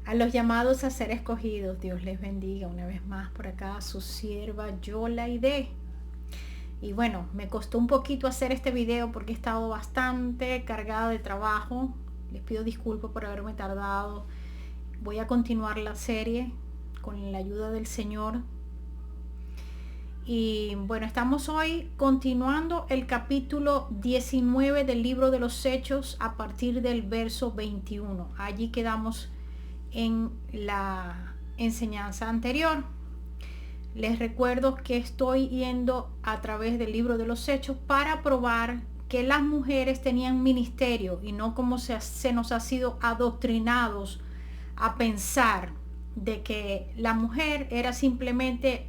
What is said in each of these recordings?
A los llamados a ser escogidos, Dios les bendiga una vez más por acá, su sierva Yolaide. Y bueno, me costó un poquito hacer este video porque he estado bastante cargada de trabajo. Les pido disculpas por haberme tardado. Voy a continuar la serie con la ayuda del Señor. Y bueno, estamos hoy continuando el capítulo 19 del libro de los Hechos a partir del verso 21. Allí quedamos en la enseñanza anterior. Les recuerdo que estoy yendo a través del libro de los Hechos para probar que las mujeres tenían ministerio y no como se nos ha sido adoctrinados a pensar de que la mujer era simplemente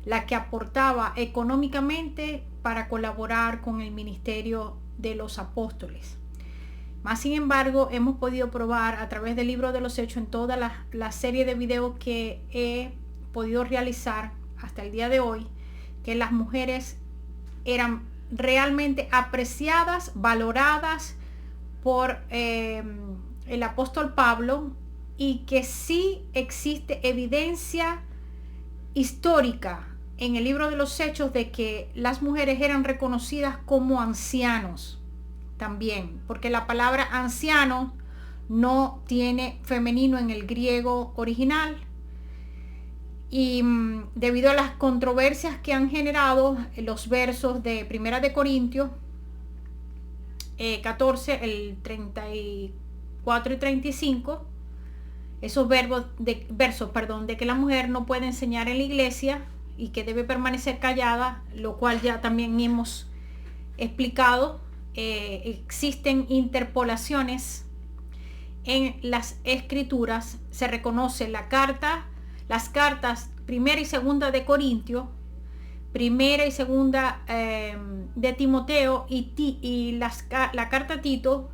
la que aportaba económicamente para colaborar con el ministerio de los apóstoles. Más sin embargo, hemos podido probar a través del libro de los Hechos en toda la serie de videos que he podido realizar hasta el día de hoy, que las mujeres eran realmente apreciadas, valoradas por el apóstol Pablo, y que sí existe evidencia histórica en el libro de los Hechos de que las mujeres eran reconocidas como ancianos también, porque la palabra anciano no tiene femenino en el griego original. Y debido a las controversias que han generado los versos de Primera de Corintios 14, el 34 y 35, esos versos, de que la mujer no puede enseñar en la iglesia y que debe permanecer callada, lo cual ya también hemos explicado. Existen interpolaciones en las escrituras. Se reconoce las cartas primera y segunda de Corintios, primera y segunda de Timoteo y la carta a Tito.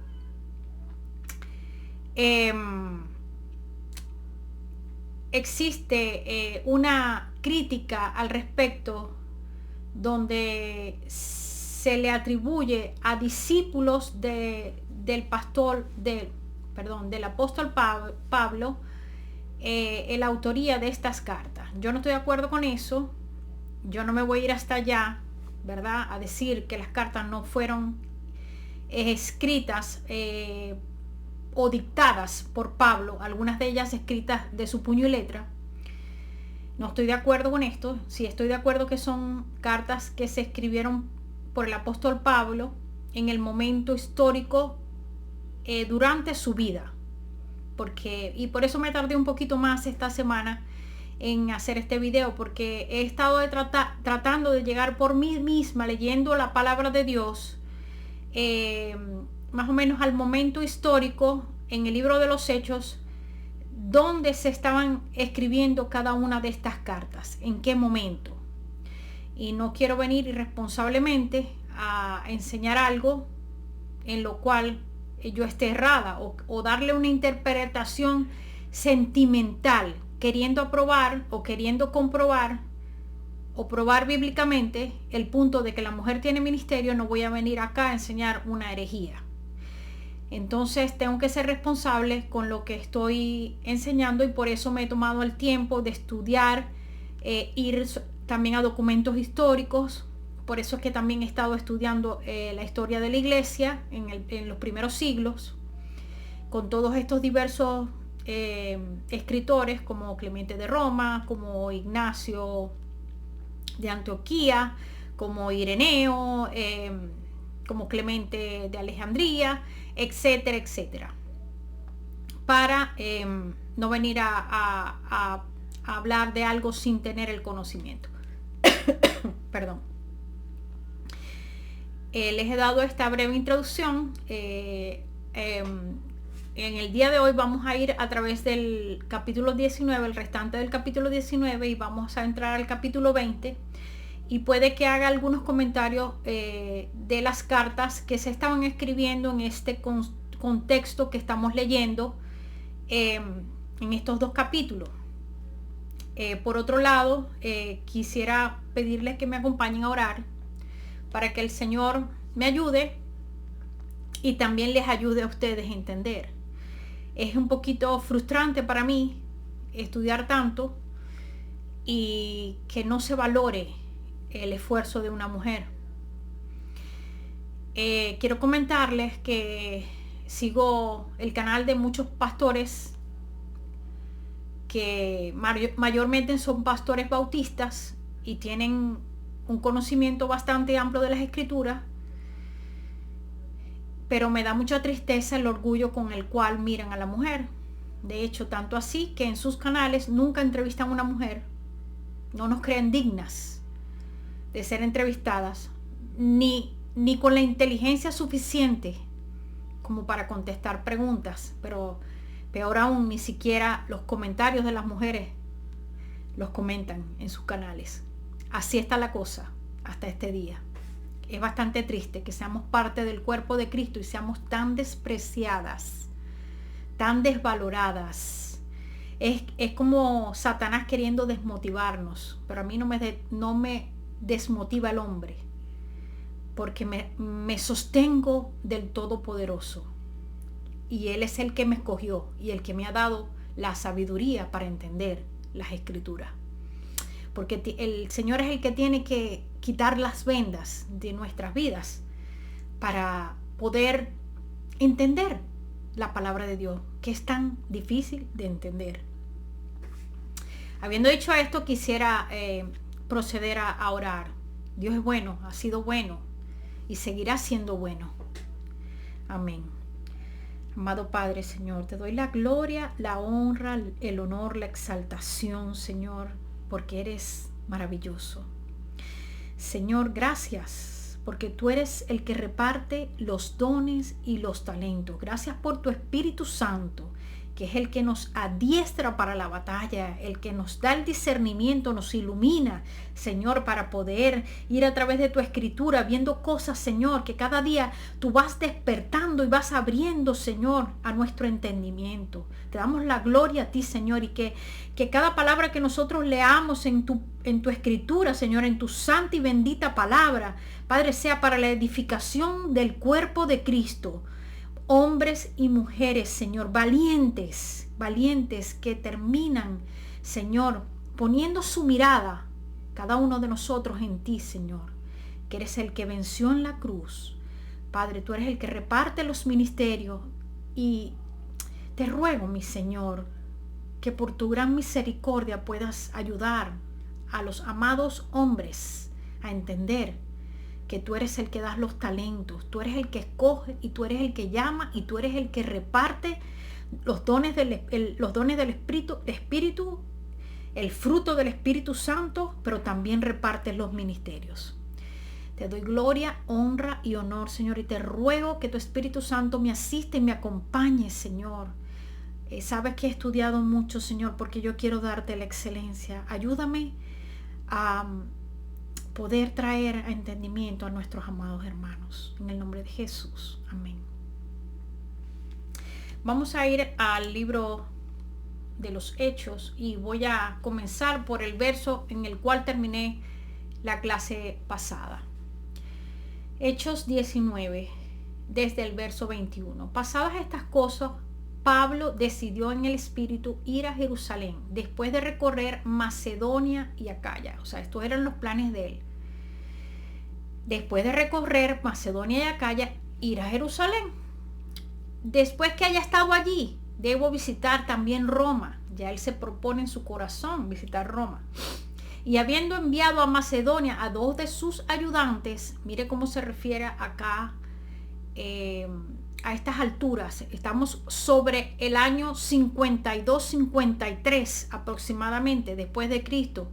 Existe una crítica al respecto donde se le atribuye a discípulos del apóstol Pablo la autoría de estas cartas. Yo no estoy de acuerdo con eso. Yo no me voy a ir hasta allá, ¿verdad?, a decir que las cartas no fueron escritas o dictadas por Pablo, algunas de ellas escritas de su puño y letra. No estoy de acuerdo con esto. Sí estoy de acuerdo que son cartas que se escribieron por el apóstol Pablo en el momento histórico durante su vida, y por eso me tardé un poquito más esta semana en hacer este video, porque he estado tratando de llegar por mí misma, leyendo la palabra de Dios, más o menos al momento histórico en el libro de los Hechos donde se estaban escribiendo cada una de estas cartas, en qué momento. Y no quiero venir irresponsablemente a enseñar algo en lo cual yo esté errada, o darle una interpretación sentimental, queriendo aprobar o queriendo comprobar o probar bíblicamente el punto de que la mujer tiene ministerio. No voy a venir acá a enseñar una herejía. Entonces tengo que ser responsable con lo que estoy enseñando, y por eso me he tomado el tiempo de estudiar, ir también a documentos históricos. Por eso es que también he estado estudiando la historia de la iglesia en los primeros siglos, con todos estos diversos escritores como Clemente de Roma, como Ignacio de Antioquía, como Ireneo, como Clemente de Alejandría, etcétera, etcétera, para no venir a hablar de algo sin tener el conocimiento. Perdón. Les he dado esta breve introducción. En el día de hoy vamos a ir a través del capítulo 19, el restante del capítulo 19, y vamos a entrar al capítulo 20, y puede que haga algunos comentarios de las cartas que se estaban escribiendo en este contexto que estamos leyendo en estos dos capítulos. Por otro lado, quisiera pedirles que me acompañen a orar para que el Señor me ayude y también les ayude a ustedes a entender. es un poquito frustrante para mí estudiar tanto y que no se valore el esfuerzo de una mujer. Quiero comentarles que sigo el canal de muchos pastores que mayormente son pastores bautistas y tienen un conocimiento bastante amplio de las escrituras, pero me da mucha tristeza el orgullo con el cual miran a la mujer. De hecho, tanto así que en sus canales nunca entrevistan a una mujer, no nos creen dignas de ser entrevistadas, ni con la inteligencia suficiente como para contestar preguntas, pero peor aún, ni siquiera los comentarios de las mujeres los comentan en sus canales. Así está la cosa hasta este día. Es bastante triste que seamos parte del cuerpo de Cristo y seamos tan despreciadas, tan desvaloradas. Es como Satanás queriendo desmotivarnos, pero a mí no me desmotiva el hombre, porque me sostengo del Todopoderoso, y Él es el que me escogió y el que me ha dado la sabiduría para entender las escrituras, porque el Señor es el que tiene que quitar las vendas de nuestras vidas para poder entender la palabra de Dios, que es tan difícil de entender. Habiendo dicho esto, quisiera proceder a orar. Dios es bueno, ha sido bueno y seguirá siendo bueno. Amén. Amado Padre, Señor, te doy la gloria, la honra, el honor, la exaltación, Señor, porque eres maravilloso. Señor, gracias, porque tú eres el que reparte los dones y los talentos. Gracias por tu Espíritu Santo, que es el que nos adiestra para la batalla, el que nos da el discernimiento, nos ilumina, Señor, para poder ir a través de tu escritura, viendo cosas, Señor, que cada día tú vas despertando y vas abriendo, Señor, a nuestro entendimiento. Te damos la gloria a ti, Señor, y que cada palabra que nosotros leamos en tu escritura, Señor, en tu santa y bendita palabra, Padre, sea para la edificación del cuerpo de Cristo. Hombres y mujeres, Señor, valientes que terminan, Señor, poniendo su mirada, cada uno de nosotros, en ti, Señor, que eres el que venció en la cruz. Padre, tú eres el que reparte los ministerios, y te ruego, mi Señor, que por tu gran misericordia puedas ayudar a los amados hombres a entender que tú eres el que das los talentos, tú eres el que escoge, y tú eres el que llama, y tú eres el que reparte los dones del Espíritu, el fruto del Espíritu Santo, pero también repartes los ministerios. Te doy gloria, honra y honor, Señor, y te ruego que tu Espíritu Santo me asiste y me acompañe, Señor. Sabes que he estudiado mucho, Señor, porque yo quiero darte la excelencia. Ayúdame a poder traer a entendimiento a nuestros amados hermanos. En el nombre de Jesús. Amén. Vamos a ir al libro de los Hechos y voy a comenzar por el verso en el cual terminé la clase pasada. Hechos 19, desde el verso 21. Pasadas estas cosas, Pablo decidió en el espíritu ir a Jerusalén después de recorrer Macedonia y Acaya. O sea, estos eran los planes de él. Después de recorrer Macedonia y Acaya, ir a Jerusalén. Después que haya estado allí, debo visitar también Roma. Ya él se propone en su corazón visitar Roma. Y habiendo enviado a Macedonia a 2 de sus ayudantes, mire cómo se refiere acá a estas alturas. Estamos sobre el año 52-53 aproximadamente después de Cristo.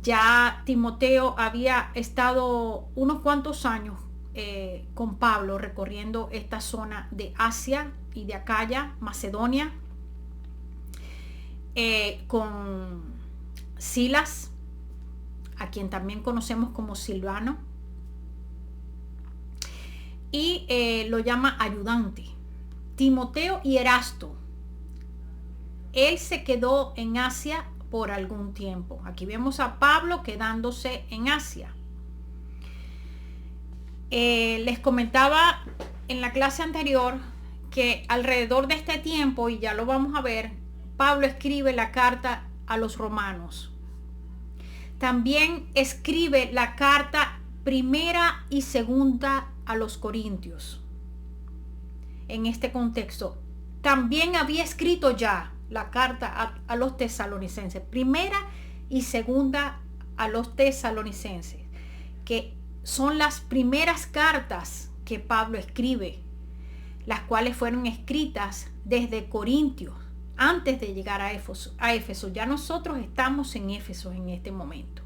Ya Timoteo había estado unos cuantos años con Pablo recorriendo esta zona de Asia y de Acaya, Macedonia, con Silas, a quien también conocemos como Silvano, y lo llama ayudante, Timoteo y Erasto. Él se quedó en Asia por algún tiempo. Aquí vemos a Pablo quedándose en Asia. Les comentaba en la clase anterior que alrededor de este tiempo, y ya lo vamos a ver, Pablo escribe la carta a los romanos. También escribe la carta primera y segunda a los corintios. En este contexto, también había escrito ya la carta a los tesalonicenses, primera y segunda a los tesalonicenses, que son las primeras cartas que Pablo escribe, las cuales fueron escritas desde Corintios, antes de llegar a Éfeso. Ya nosotros estamos en Éfeso en este momento.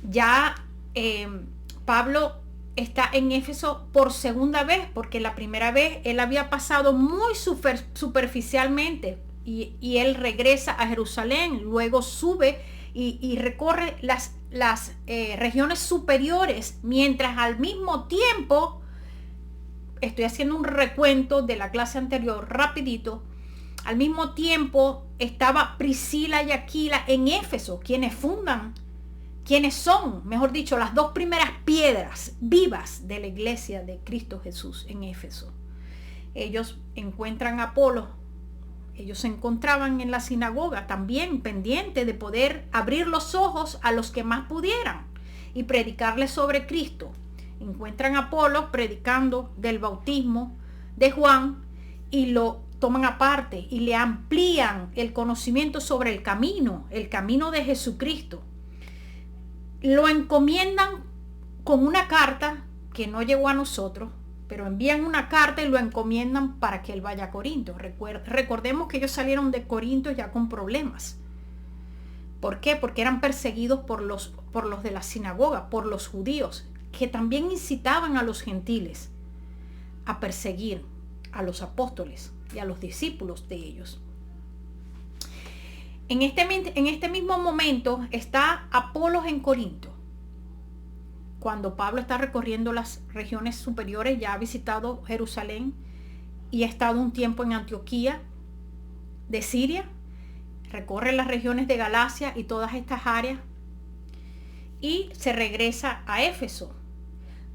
Ya Pablo está en Éfeso por segunda vez, porque la primera vez él había pasado muy superficialmente y él regresa a Jerusalén, luego sube y recorre las regiones superiores, mientras al mismo tiempo, estoy haciendo un recuento de la clase anterior rapidito, al mismo tiempo estaba Priscila y Aquila en Éfeso, quienes son, mejor dicho, las dos primeras piedras vivas de la iglesia de Cristo Jesús en Éfeso. Ellos encuentran a Apolo. Ellos se encontraban en la sinagoga también pendientes de poder abrir los ojos a los que más pudieran y predicarles sobre Cristo. Encuentran a Apolo predicando del bautismo de Juan y lo toman aparte y le amplían el conocimiento sobre el camino de Jesucristo. Lo encomiendan con una carta que no llegó a nosotros, pero envían una carta y lo encomiendan para que él vaya a Corinto. Recordemos que ellos salieron de Corinto ya con problemas. ¿Por qué? Porque eran perseguidos por los de la sinagoga, por los judíos, que también incitaban a los gentiles a perseguir a los apóstoles y a los discípulos de ellos. En este mismo momento está Apolos en Corinto. Cuando Pablo está recorriendo las regiones superiores, ya ha visitado Jerusalén y ha estado un tiempo en Antioquía de Siria, recorre las regiones de Galacia y todas estas áreas y se regresa a Éfeso.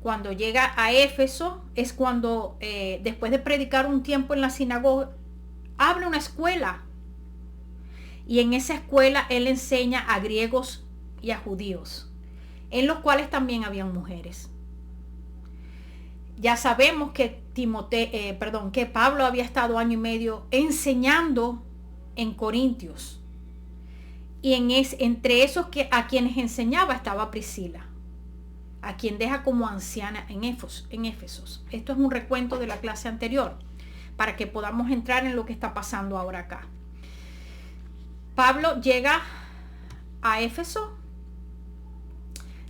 Cuando llega a Éfeso es cuando, después de predicar un tiempo en la sinagoga, abre una escuela. Y en esa escuela él enseña a griegos y a judíos, en los cuales también habían mujeres. Ya sabemos que que Pablo había estado 1 año y medio enseñando en Corintios. Y entre esos a quienes enseñaba estaba Priscila, a quien deja como anciana en Éfeso. Esto es un recuento de la clase anterior, para que podamos entrar en lo que está pasando ahora acá. Pablo llega a Éfeso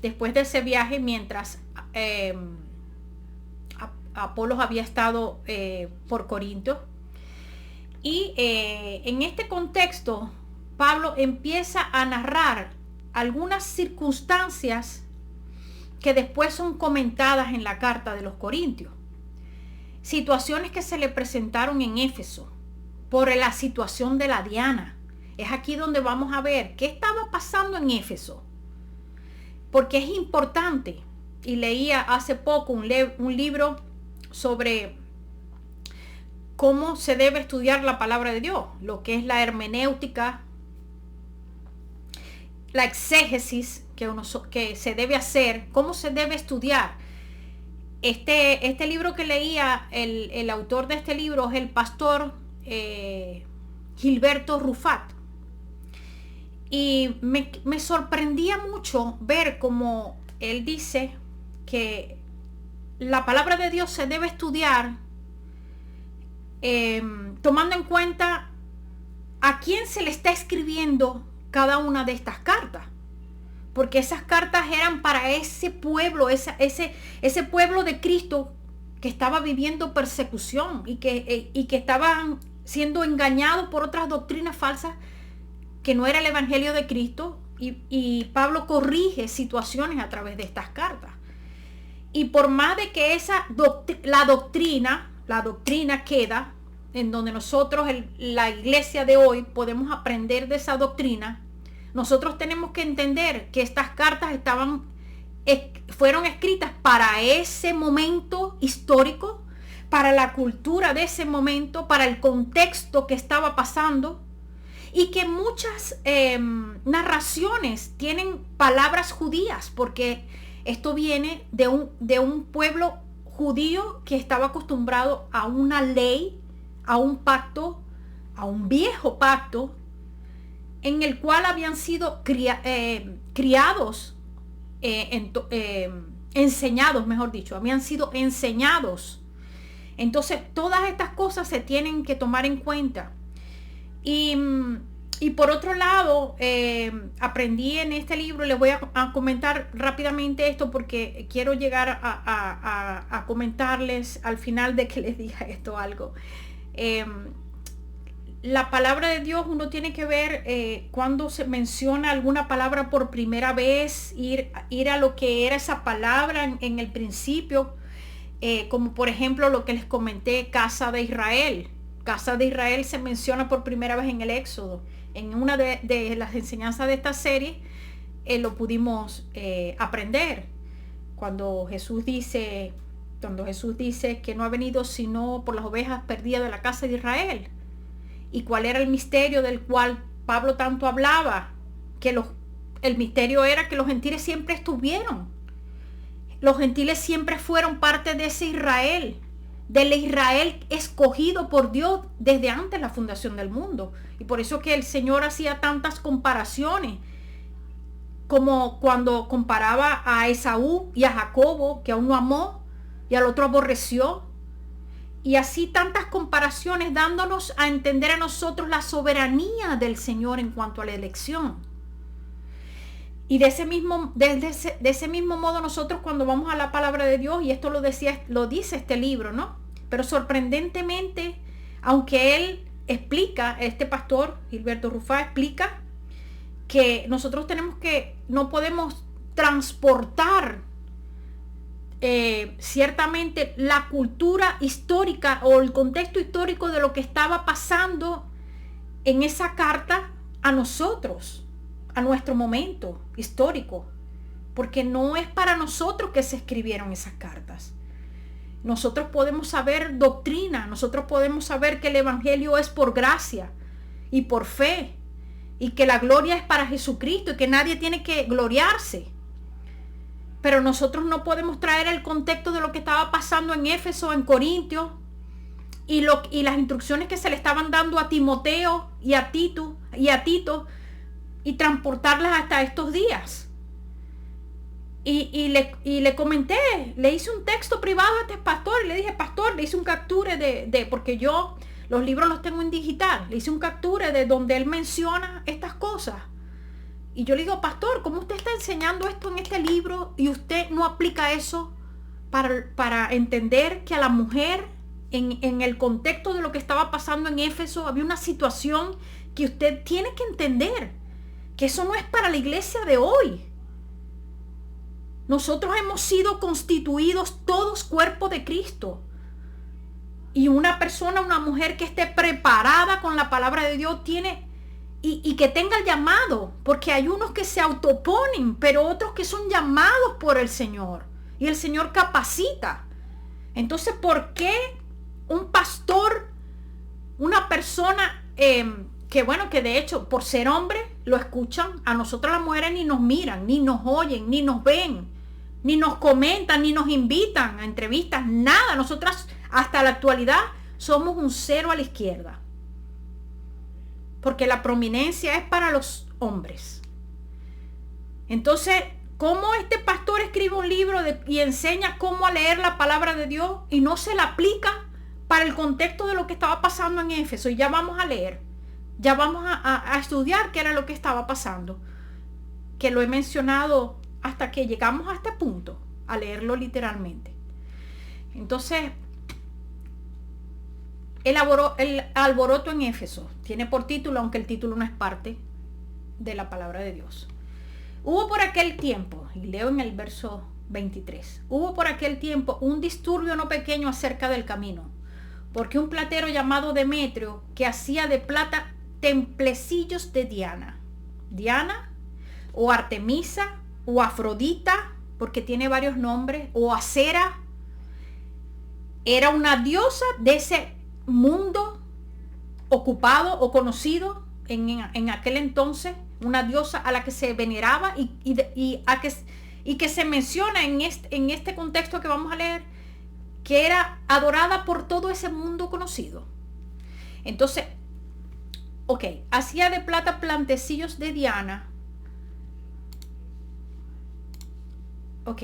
después de ese viaje, mientras Apolos había estado por Corinto. Y en este contexto, Pablo empieza a narrar algunas circunstancias que después son comentadas en la carta de los Corintios. Situaciones que se le presentaron en Éfeso por la situación de la Diana. Es aquí donde vamos a ver qué estaba pasando en Éfeso. Porque es importante. Y leía hace poco un libro sobre cómo se debe estudiar la palabra de Dios. Lo que es la hermenéutica, la exégesis que se debe hacer, cómo se debe estudiar. Este libro que leía, el autor de este libro es el pastor Gilberto Rufat. Y me sorprendía mucho ver cómo él dice que la palabra de Dios se debe estudiar tomando en cuenta a quién se le está escribiendo cada una de estas cartas. Porque esas cartas eran para ese pueblo, ese pueblo de Cristo que estaba viviendo persecución y que estaban siendo engañados por otras doctrinas falsas que no era el evangelio de Cristo, y Pablo corrige situaciones a través de estas cartas. Y por más de que la doctrina queda en donde nosotros, la iglesia de hoy, podemos aprender de esa doctrina, nosotros tenemos que entender que estas cartas fueron escritas para ese momento histórico, para la cultura de ese momento, para el contexto que estaba pasando, y que muchas narraciones tienen palabras judías, porque esto viene de un pueblo judío que estaba acostumbrado a una ley, a un pacto, a un viejo pacto, en el cual habían sido criados, enseñados, mejor dicho, habían sido enseñados. Entonces, todas estas cosas se tienen que tomar en cuenta. Y por otro lado, aprendí en este libro, les voy a comentar rápidamente esto porque quiero llegar a comentarles al final de que les diga esto algo. La palabra de Dios, uno tiene que ver cuando se menciona alguna palabra por primera vez, ir a lo que era esa palabra en el principio, como por ejemplo lo que les comenté, casa de Israel. Casa de Israel se menciona por primera vez en el Éxodo. En una de las enseñanzas de esta serie lo pudimos aprender. Cuando Jesús dice que no ha venido sino por las ovejas perdidas de la casa de Israel. Y cuál era el misterio del cual Pablo tanto hablaba, que el misterio era que los gentiles siempre estuvieron. Los gentiles siempre fueron parte de ese Israel, del Israel escogido por Dios desde antes de la fundación del mundo. Y por eso que el Señor hacía tantas comparaciones, como cuando comparaba a Esaú y a Jacobo, que a uno amó y al otro aborreció. Y así tantas comparaciones, dándonos a entender a nosotros la soberanía del Señor en cuanto a la elección. Y de ese mismo modo nosotros cuando vamos a la palabra de Dios, y esto lo dice este libro, ¿no? Pero sorprendentemente, aunque él explica, este pastor Gilberto Rufá explica que nosotros no podemos transportar ciertamente la cultura histórica o el contexto histórico de lo que estaba pasando en esa carta a nosotros, a nuestro momento histórico, porque no es para nosotros que se escribieron esas cartas. Nosotros podemos saber doctrina, nosotros podemos saber que el evangelio es por gracia y por fe, y que la gloria es para Jesucristo y que nadie tiene que gloriarse. Pero nosotros no podemos traer el contexto de lo que estaba pasando en Éfeso, en Corintios, y las instrucciones que se le estaban dando a Timoteo y a Tito, y transportarlas hasta estos días. Y le comenté, le hice un texto privado a este pastor, y le dije, pastor, le hice un capture porque yo los libros los tengo en digital, le hice un capture de donde él menciona estas cosas. Y yo le digo, pastor, ¿cómo usted está enseñando esto en este libro y usted no aplica eso para entender que a la mujer, en el contexto de lo que estaba pasando en Éfeso, había una situación que usted tiene que entender, que eso no es para la iglesia de hoy? Nosotros hemos sido constituidos todos cuerpo de Cristo. Y una mujer que esté preparada con la palabra de Dios tiene... Y que tenga el llamado, porque hay unos que se autoponen, pero otros que son llamados por el Señor. Y el Señor capacita. Entonces, ¿por qué un pastor, una persona que de hecho, por ser hombre, lo escuchan? A nosotros las mujeres ni nos miran, ni nos oyen, ni nos ven, ni nos comentan, ni nos invitan a entrevistas, nada. Nosotras, hasta la actualidad, somos un cero a la izquierda. Porque la prominencia es para los hombres. Entonces, ¿cómo este pastor escribe un libro y enseña cómo a leer la palabra de Dios y no se la aplica para el contexto de lo que estaba pasando en Éfeso? Y ya vamos a leer, ya vamos a estudiar qué era lo que estaba pasando, que lo he mencionado hasta que llegamos a este punto, a leerlo literalmente. Entonces, el alboroto en Éfeso tiene por título, aunque el título no es parte de la palabra de Dios. Hubo por aquel tiempo, y leo en el verso 23, hubo por aquel tiempo un disturbio no pequeño acerca del camino, porque un platero llamado Demetrio, que hacía de plata templecillos de Diana, o Artemisa, o Afrodita, porque tiene varios nombres, o Acera, Era una diosa de ese mundo ocupado o conocido en aquel entonces, una diosa a la que se veneraba y que se menciona en este contexto que vamos a leer, que era adorada por todo ese mundo conocido. Entonces, ok, hacía de plata plantecillos de Diana. Ok,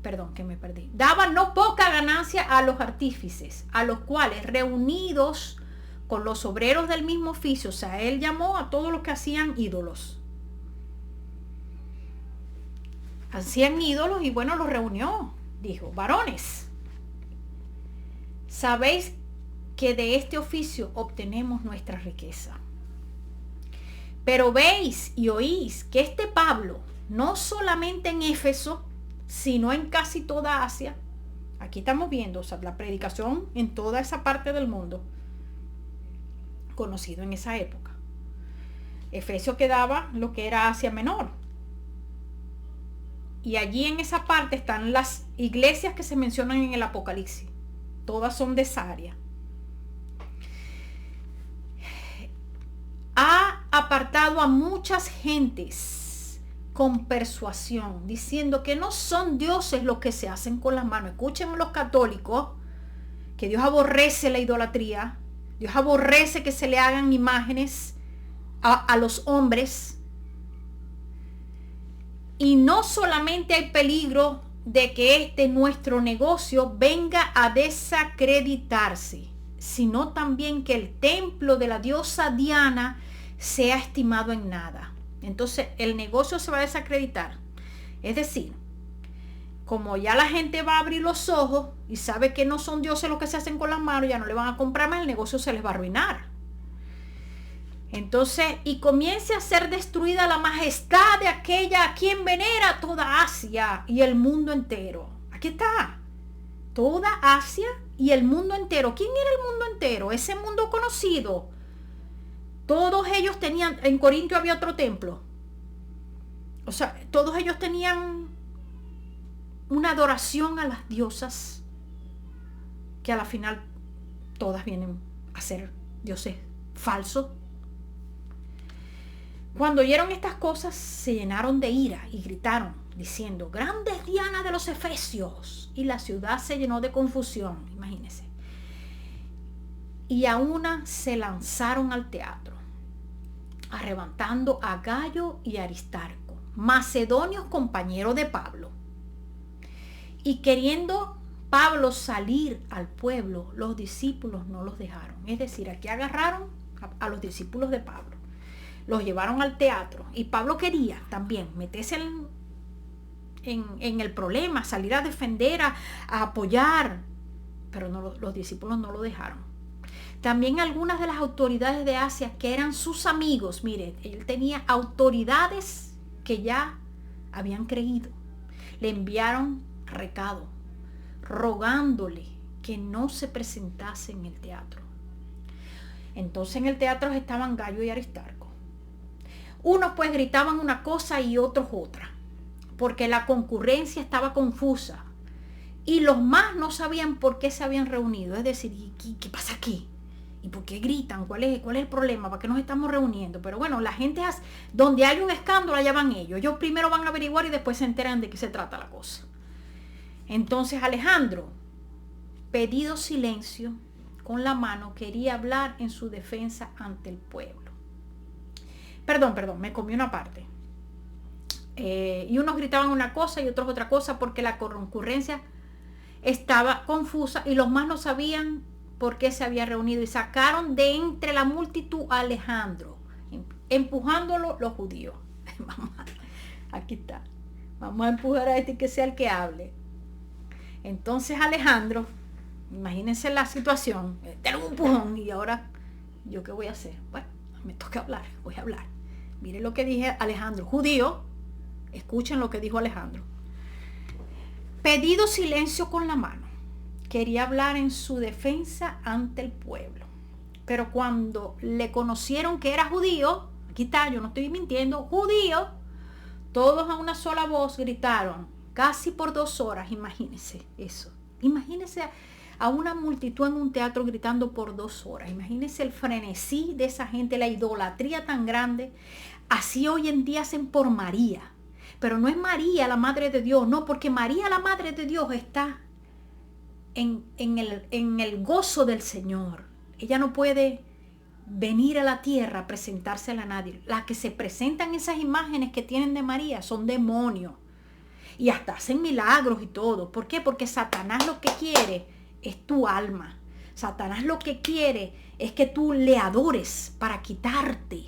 perdón que me perdí. Daba no poca ganancia a los artífices, a los cuales, reunidos con los obreros del mismo oficio, o sea, él llamó a todos los que hacían ídolos. Hacían ídolos y bueno, los reunió. Dijo, varones, sabéis que de este oficio obtenemos nuestra riqueza. Pero veis y oís que este Pablo, no solamente en Éfeso, sino en casi toda Asia, aquí estamos viendo, o sea, la predicación en toda esa parte del mundo, conocido en esa época. Efesio quedaba lo que era Asia Menor. Y allí en esa parte están las iglesias que se mencionan en el Apocalipsis. Todas son de esa área. Ha apartado a muchas gentes con persuasión, diciendo que no son dioses los que se hacen con las manos. Escuchen los católicos, que Dios aborrece la idolatría. Dios aborrece que se le hagan imágenes a los hombres. Y no solamente hay peligro de que nuestro negocio venga a desacreditarse, sino también que el templo de la diosa Diana sea estimado en nada. Entonces el negocio se va a desacreditar. Es decir, como ya la gente va a abrir los ojos y sabe que no son dioses los que se hacen con las manos, ya no le van a comprar más, el negocio se les va a arruinar. Entonces, y comience a ser destruida la majestad de aquella a quien venera toda Asia y el mundo entero. Aquí está. Toda Asia y el mundo entero. ¿Quién era el mundo entero? Ese mundo conocido. Todos ellos tenían, en Corinto había otro templo. O sea, todos ellos tenían una adoración a las diosas que a la final todas vienen a ser dioses falsos. Cuando oyeron estas cosas, se llenaron de ira y gritaron, diciendo, grande es Diana de los Efesios. Y la ciudad se llenó de confusión, imagínense. Y a una se lanzaron al teatro, arrebatando a Gayo y Aristarco, macedonios compañeros de Pablo. Y queriendo Pablo salir al pueblo, los discípulos no los dejaron. Es decir, aquí agarraron a los discípulos de Pablo. Los llevaron al teatro y Pablo quería también meterse en el problema, salir a defender, a apoyar, pero no, los discípulos no lo dejaron. También algunas de las autoridades de Asia que eran sus amigos, mire, él tenía autoridades que ya habían creído, le enviaron recado rogándole que no se presentase en el teatro. Entonces en el teatro estaban Gayo y Aristarco. Unos pues gritaban una cosa y otros otra, porque la concurrencia estaba confusa y los más no sabían por qué se habían reunido. Es decir, ¿qué pasa aquí? ¿Y por qué gritan? ¿Cuál es el problema? ¿Para qué nos estamos reuniendo? Pero bueno, la gente, donde hay un escándalo, allá van ellos. Ellos primero van a averiguar y después se enteran de qué se trata la cosa. Entonces Alejandro, pedido silencio, con la mano quería hablar en su defensa ante el pueblo. Perdón, me comí una parte. Y unos gritaban una cosa y otros otra cosa porque la concurrencia estaba confusa y los más no sabían por qué se había reunido y sacaron de entre la multitud a Alejandro, empujándolo los judíos. Aquí está. Vamos a empujar a este que sea el que hable. Entonces Alejandro, imagínense la situación, tengo un empujón y ahora, ¿yo qué voy a hacer? Bueno, me toca hablar, voy a hablar. Miren lo que dije Alejandro, judío, escuchen lo que dijo Alejandro. Pedido silencio con la mano, quería hablar en su defensa ante el pueblo. Pero cuando le conocieron que era judío, aquí está, yo no estoy mintiendo, judío, todos a una sola voz gritaron, casi por 2 horas, imagínense eso, Imagínense a una multitud en un teatro gritando por 2 horas. Imagínense el frenesí de esa gente, la idolatría tan grande. Así hoy en día hacen por María. Pero no es María la Madre de Dios, no, porque María la Madre de Dios está en el gozo del Señor. Ella no puede venir a la tierra a presentársela a nadie. Las que se presentan esas imágenes que tienen de María son demonios. Y hasta hacen milagros y todo. ¿Por qué? Porque Satanás lo que quiere es tu alma. Satanás lo que quiere es que tú le adores para quitarte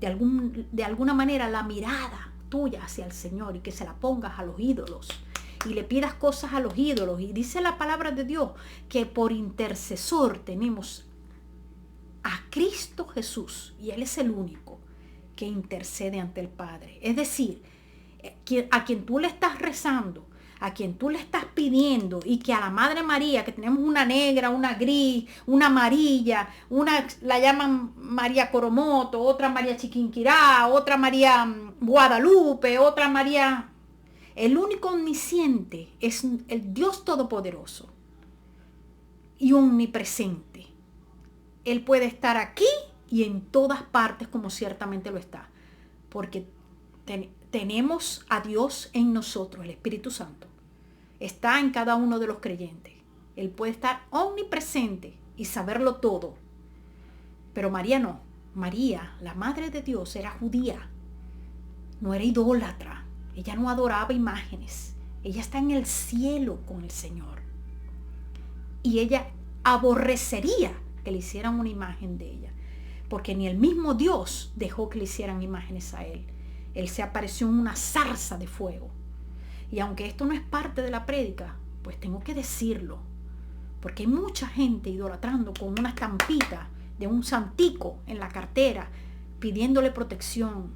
de alguna manera la mirada tuya hacia el Señor y que se la pongas a los ídolos y le pidas cosas a los ídolos. Y dice la palabra de Dios que por intercesor tenemos a Cristo Jesús y Él es el único que intercede ante el Padre. Es decir, a quien tú le estás rezando, a quien tú le estás pidiendo, y que a la Madre María, que tenemos una negra, una gris, una amarilla, una la llaman María Coromoto, otra María Chiquinquirá, otra María Guadalupe, otra María... El único omnisciente es el Dios Todopoderoso y omnipresente. Él puede estar aquí y en todas partes, como ciertamente lo está, porque tenemos a Dios en nosotros, el Espíritu Santo. Está en cada uno de los creyentes. Él puede estar omnipresente y saberlo todo. Pero María no. María, la Madre de Dios, era judía. No era idólatra. Ella no adoraba imágenes. Ella está en el cielo con el Señor. Y ella aborrecería que le hicieran una imagen de ella. Porque ni el mismo Dios dejó que le hicieran imágenes a Él. Él se apareció en una zarza de fuego. Y aunque esto no es parte de la prédica, pues tengo que decirlo. Porque hay mucha gente idolatrando con una estampita de un santico en la cartera, pidiéndole protección.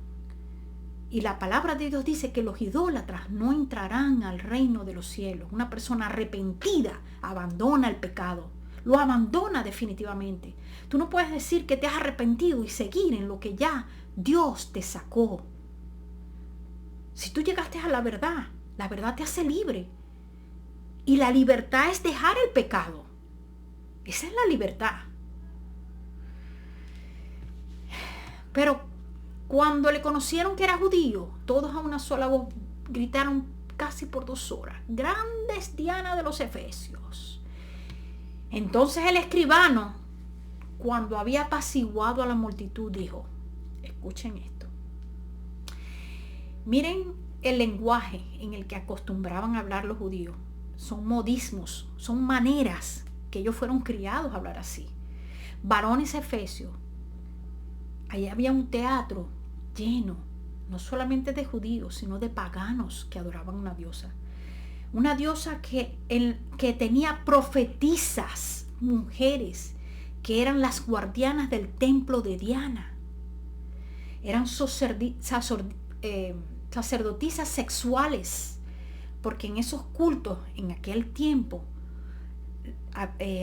Y la palabra de Dios dice que los idólatras no entrarán al reino de los cielos. Una persona arrepentida abandona el pecado. Lo abandona definitivamente. Tú no puedes decir que te has arrepentido y seguir en lo que ya Dios te sacó. Si tú llegaste a la verdad te hace libre. Y la libertad es dejar el pecado. Esa es la libertad. Pero cuando le conocieron que era judío, todos a una sola voz gritaron casi por 2 horas: grande es Diana de los Efesios. Entonces el escribano, cuando había apaciguado a la multitud, dijo: escuchen esto. Miren el lenguaje en el que acostumbraban a hablar los judíos. Son modismos, son maneras que ellos fueron criados a hablar así. Varones efesios. Ahí había un teatro lleno, no solamente de judíos, sino de paganos que adoraban una diosa. Una diosa que tenía profetisas, mujeres, que eran las guardianas del templo de Diana. Eran sacerdotisas sexuales, porque en esos cultos, en aquel tiempo,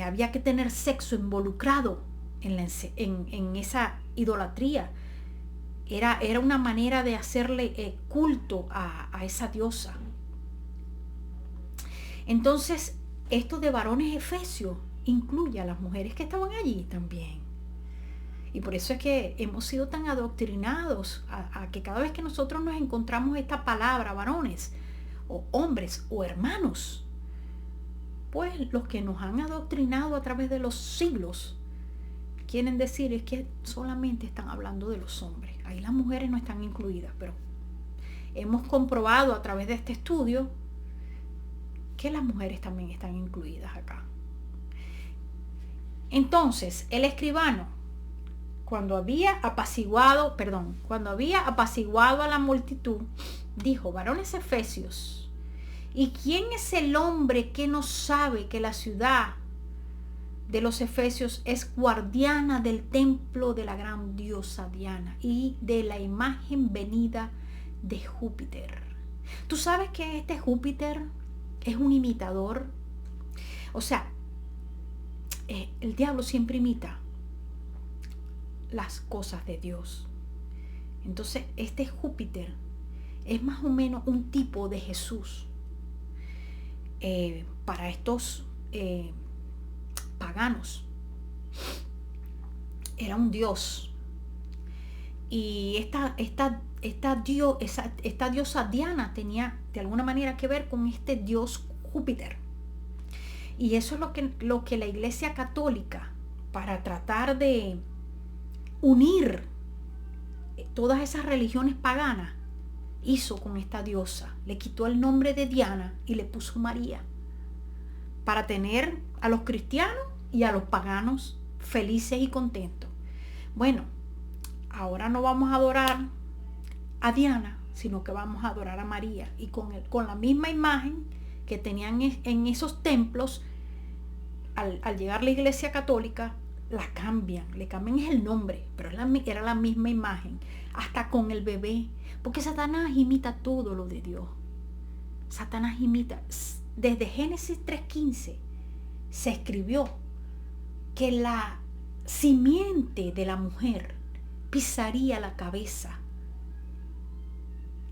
había que tener sexo involucrado en esa idolatría. Era una manera de hacerle culto a esa diosa. Entonces, esto de varones efesios incluye a las mujeres que estaban allí también. Y por eso es que hemos sido tan adoctrinados a que cada vez que nosotros nos encontramos esta palabra, varones, o hombres, o hermanos, pues los que nos han adoctrinado a través de los siglos quieren decir es que solamente están hablando de los hombres. Ahí las mujeres no están incluidas, pero hemos comprobado a través de este estudio que las mujeres también están incluidas acá. Entonces, el escribano, cuando había apaciguado a la multitud, dijo: varones efesios, ¿y quién es el hombre que no sabe que la ciudad de los efesios es guardiana del templo de la gran diosa Diana y de la imagen venida de Júpiter? ¿Tú sabes que este Júpiter es un imitador? O sea, el diablo siempre imita las cosas de Dios. Entonces, este Júpiter es más o menos un tipo de Jesús para estos paganos. Era un dios. Y esta diosa Diana tenía de alguna manera que ver con este dios Júpiter. Y eso es lo que la Iglesia Católica, para tratar de unir todas esas religiones paganas, hizo con esta diosa. Le quitó el nombre de Diana y le puso María, para tener a los cristianos y a los paganos felices y contentos. Bueno, ahora no vamos a adorar a Diana, sino que vamos a adorar a María. Y con la misma imagen que tenían en esos templos, al llegar la Iglesia Católica, la cambian, le cambian el nombre, pero era la misma imagen, hasta con el bebé, porque Satanás imita todo lo de Dios. Satanás imita. Desde Génesis 3:15 se escribió que la simiente de la mujer pisaría la cabeza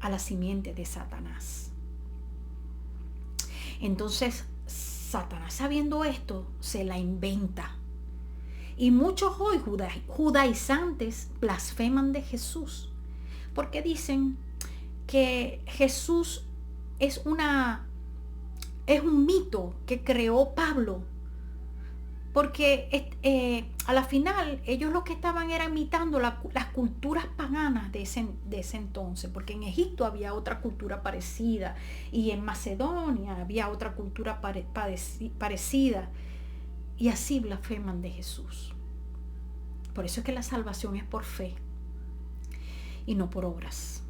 a la simiente de Satanás. Entonces, Satanás, sabiendo esto, se la inventa. Y muchos hoy judaizantes blasfeman de Jesús, porque dicen que Jesús es un mito que creó Pablo, porque a la final ellos lo que estaban era imitando las culturas paganas de ese entonces, porque en Egipto había otra cultura parecida y en Macedonia había otra cultura parecida, y así blasfeman de Jesús. Por eso es que la salvación es por fe y no por obras.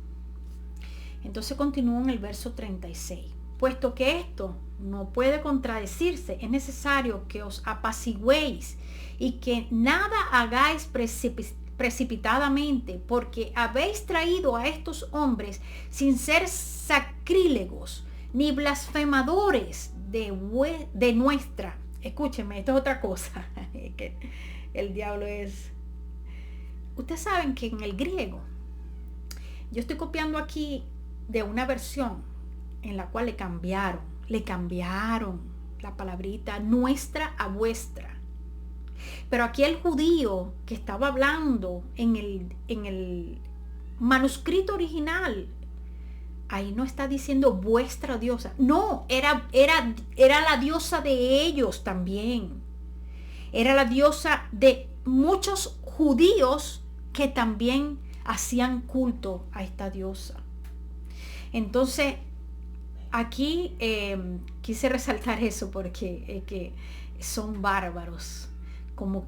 Entonces continúa en el verso 36. Puesto que esto no puede contradecirse, es necesario que os apaciguéis y que nada hagáis precipitadamente, porque habéis traído a estos hombres sin ser sacrílegos ni blasfemadores de nuestra. Escúchenme, esto es otra cosa. Que el diablo es... Ustedes saben que en el griego, yo estoy copiando aquí de una versión en la cual le cambiaron la palabrita nuestra a vuestra. Pero aquí el judío que estaba hablando en el manuscrito original, ahí no está diciendo vuestra diosa. No, era la diosa de ellos también. Era la diosa de muchos judíos que también hacían culto a esta diosa. Entonces, aquí quise resaltar eso porque que son bárbaros como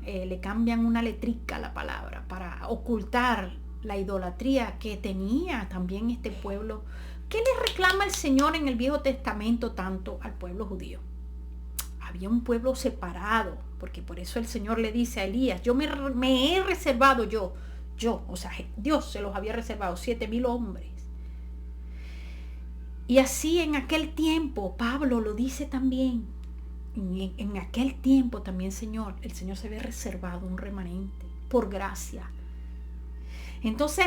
le cambian una letrica a la palabra para ocultar la idolatría que tenía también este pueblo. ¿Qué le reclama el Señor en el Viejo Testamento tanto al pueblo judío? Había un pueblo separado, porque por eso el Señor le dice a Elías, yo me he reservado o sea, Dios se los había reservado 7,000 hombres. Y así en aquel tiempo, Pablo lo dice también, en aquel tiempo también el Señor se había reservado un remanente por gracia. Entonces,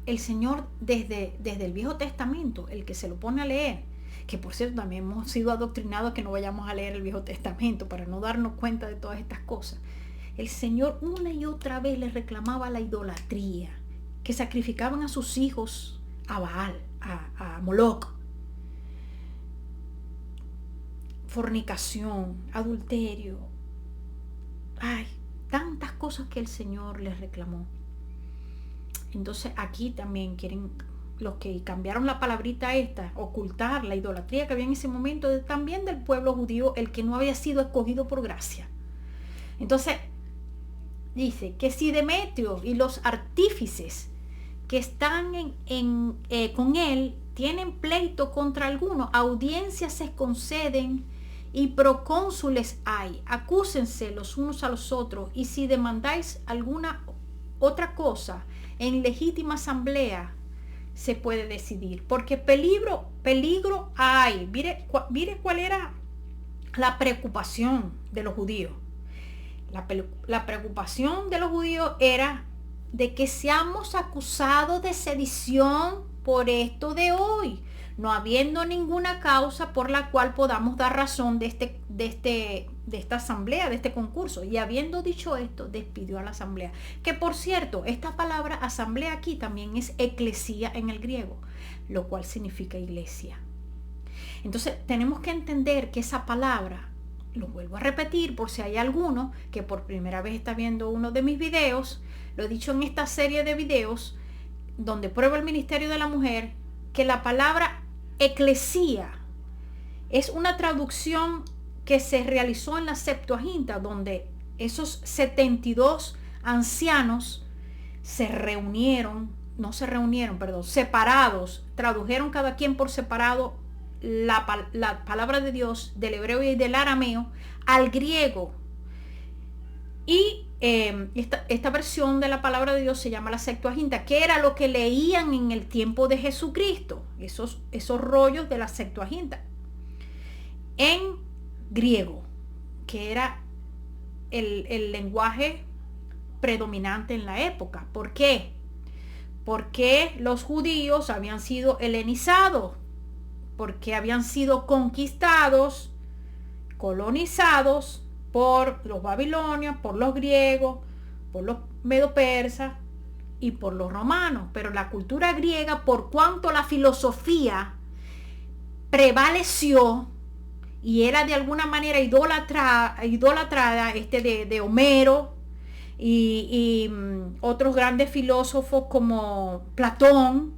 el Señor desde el Viejo Testamento, el que se lo pone a leer, que por cierto también hemos sido adoctrinados que no vayamos a leer el Viejo Testamento para no darnos cuenta de todas estas cosas. El Señor una y otra vez les reclamaba la idolatría, que sacrificaban a sus hijos a Baal, a Moloc, fornicación, adulterio, tantas cosas que el Señor les reclamó. Entonces aquí también quieren, los que cambiaron la palabrita esta, ocultar la idolatría que había en ese momento también del pueblo judío, el que no había sido escogido por gracia. Entonces dice que si Demetrio y los artífices que están con él tienen pleito contra alguno, audiencias se conceden y procónsules hay, acúsense los unos a los otros, y si demandáis alguna otra cosa en legítima asamblea se puede decidir, porque peligro hay. Mire cuál era la preocupación de los judíos. La preocupación de los judíos era de que seamos acusados de sedición por esto de hoy. no habiendo ninguna causa por la cual podamos dar razón de esta asamblea, de este concurso. Y habiendo dicho esto, despidió a la asamblea. Que por cierto, esta palabra asamblea aquí también es eclesía en el griego, lo cual significa iglesia. Entonces tenemos que entender que esa palabra, lo vuelvo a repetir por si hay alguno que por primera vez está viendo uno de mis videos, lo he dicho en esta serie de videos donde pruebo el ministerio de la mujer, que la palabra eclesía es una traducción que se realizó en la Septuaginta, donde esos 72 ancianos separados, tradujeron cada quien por separado la palabra de Dios del hebreo y del arameo al griego. Y esta versión de la palabra de Dios se llama la Septuaginta, que era lo que leían en el tiempo de Jesucristo, esos rollos de la Septuaginta en griego, que era el lenguaje predominante en la época. ¿Por qué? Porque los judíos habían sido helenizados, porque habían sido conquistados, colonizados por los babilonios, por los griegos, por los medo-persas y por los romanos. Pero la cultura griega, por cuanto la filosofía prevaleció y era de alguna manera idolatrada de Homero y otros grandes filósofos como Platón,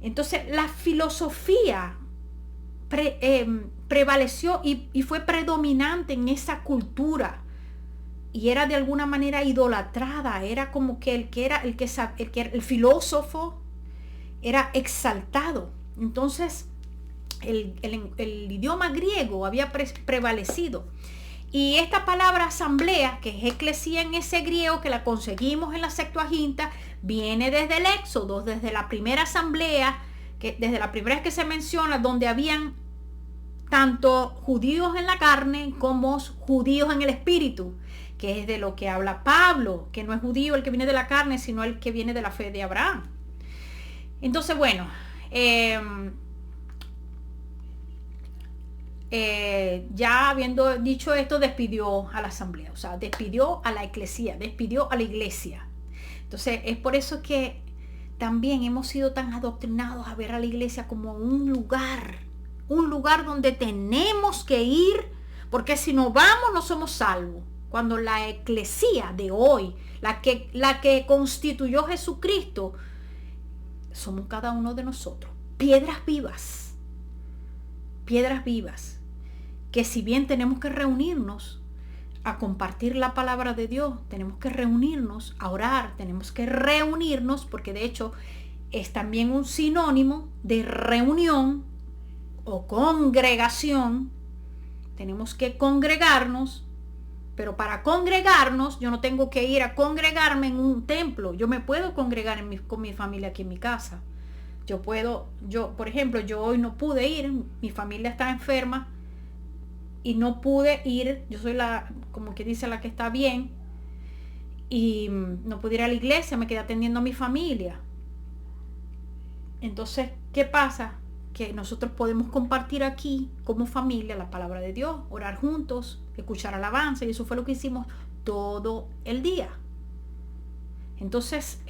entonces la filosofía prevaleció y fue predominante en esa cultura y era de alguna manera idolatrada. Era como que el filósofo era exaltado. Entonces el idioma griego había prevalecido, y esta palabra asamblea, que es eclesía en ese griego, que la conseguimos en la Septuaginta, viene desde el Éxodo, desde la primera asamblea, desde la primera vez que se menciona, donde habían tanto judíos en la carne como judíos en el espíritu, que es de lo que habla Pablo, que no es judío el que viene de la carne, sino el que viene de la fe de Abraham. Entonces, bueno, ya habiendo dicho esto, despidió a la asamblea, o sea, despidió a la eclesía, despidió a la iglesia. Entonces, es por eso que también hemos sido tan adoctrinados a ver a la iglesia como un lugar donde tenemos que ir, porque si no vamos no somos salvos. Cuando la eclesía de hoy, la que constituyó Jesucristo, somos cada uno de nosotros, piedras vivas, que si bien tenemos que reunirnos a compartir la palabra de Dios, tenemos que reunirnos a orar, tenemos que reunirnos, porque de hecho es también un sinónimo de reunión o congregación. Tenemos que congregarnos, pero para congregarnos yo no tengo que ir a congregarme en un templo. Yo me puedo congregar con mi familia aquí en mi casa. Por ejemplo, yo hoy no pude ir, mi familia está enferma y no pude ir. Yo soy como que dice, la que está bien, y no pude ir a la iglesia, me quedé atendiendo a mi familia. Entonces, ¿qué pasa? Que nosotros podemos compartir aquí como familia la palabra de Dios, orar juntos, escuchar alabanza, y eso fue lo que hicimos todo el día. Entonces,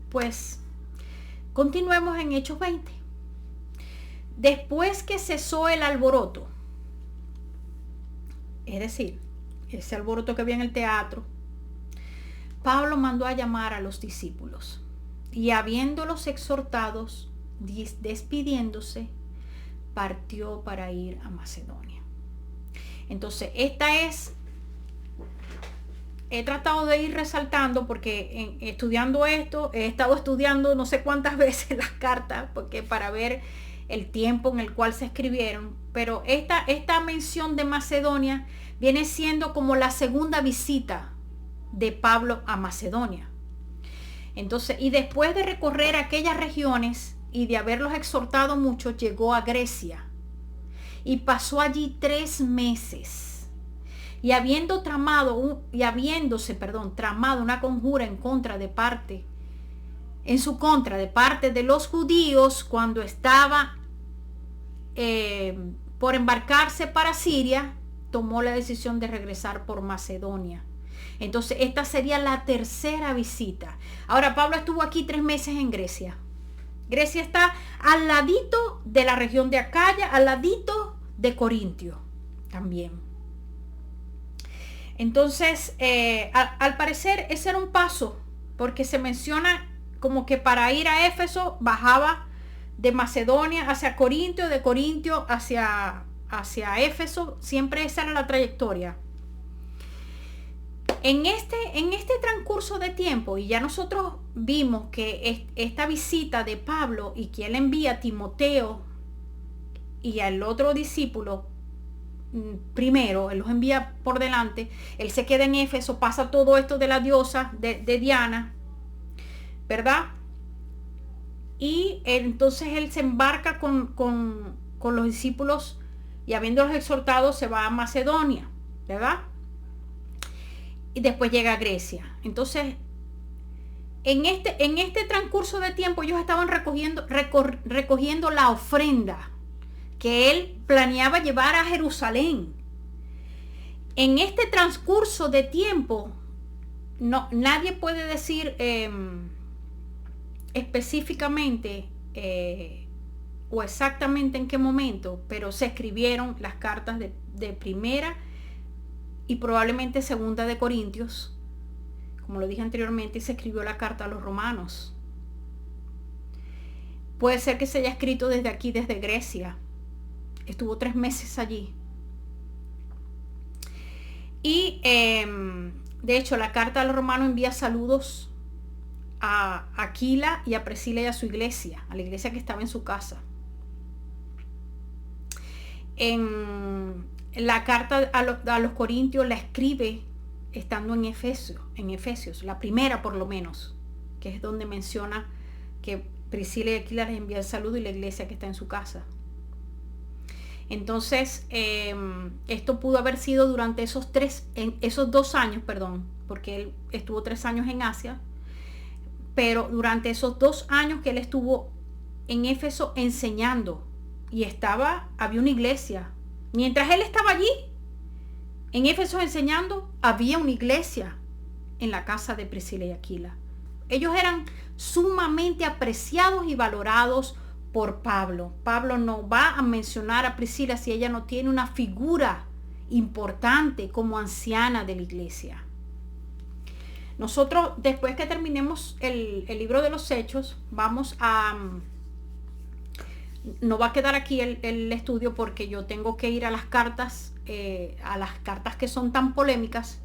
pues continuemos en Hechos 20. Después que cesó el alboroto, es decir, ese alboroto que había en el teatro, Pablo mandó a llamar a los discípulos, y habiéndolos exhortados, despidiéndose, partió para ir a Macedonia. Entonces, he tratado de ir resaltando, porque estudiando esto, he estado estudiando no sé cuántas veces las cartas, porque para ver el tiempo en el cual se escribieron, pero esta mención de Macedonia viene siendo como la segunda visita de Pablo a Macedonia. Entonces, y después de recorrer aquellas regiones y de haberlos exhortado mucho, llegó a Grecia y pasó allí 3 meses. Y habiéndose tramado una conjura en contra de parte en su contra de parte de los judíos cuando estaba por embarcarse para Siria, tomó la decisión de regresar por Macedonia. Entonces esta sería la tercera visita. Ahora Pablo estuvo aquí 3 meses en Grecia. Grecia está al ladito de la región de Acaya, al ladito de Corintio también. Entonces al parecer ese era un paso, porque se menciona como que para ir a Éfeso bajaba de Macedonia hacia Corintio, de Corintio hacia Éfeso. Siempre esa era la trayectoria. En este transcurso de tiempo, y ya nosotros vimos que esta visita de Pablo y que él envía a Timoteo y al otro discípulo primero, él los envía por delante, él se queda en Éfeso, pasa todo esto de la diosa de Diana, ¿verdad? Y entonces él se embarca con los discípulos y habiéndolos exhortado se va a Macedonia, ¿verdad? Y después llega a Grecia. Entonces, en este transcurso de tiempo ellos estaban recogiendo la ofrenda que él planeaba llevar a Jerusalén. En este transcurso de tiempo, nadie puede decir específicamente o exactamente en qué momento, pero se escribieron las cartas de primera y probablemente segunda de Corintios, como lo dije anteriormente, y se escribió la carta a los romanos. Puede ser que se haya escrito desde aquí, desde Grecia. Estuvo 3 meses allí. Y de hecho la carta a los romanos envía saludos a Aquila y a Priscila y a su iglesia, a la iglesia que estaba en su casa. En la carta a los Corintios la escribe estando en Efesios, la primera por lo menos, que es donde menciona que Priscila y Aquila les envía el saludo y la iglesia que está en su casa. Entonces esto pudo haber sido durante esos 2 años, porque él estuvo 3 años en Asia, pero durante esos 2 años que él estuvo en Éfeso enseñando, y había una iglesia. Mientras él estaba allí, en Éfeso enseñando, había una iglesia en la casa de Priscila y Aquila. Ellos eran sumamente apreciados y valorados por Pablo. Pablo no va a mencionar a Priscila si ella no tiene una figura importante como anciana de la iglesia. Nosotros, después que terminemos el libro de los Hechos, no va a quedar aquí el estudio porque yo tengo que ir a las cartas que son tan polémicas,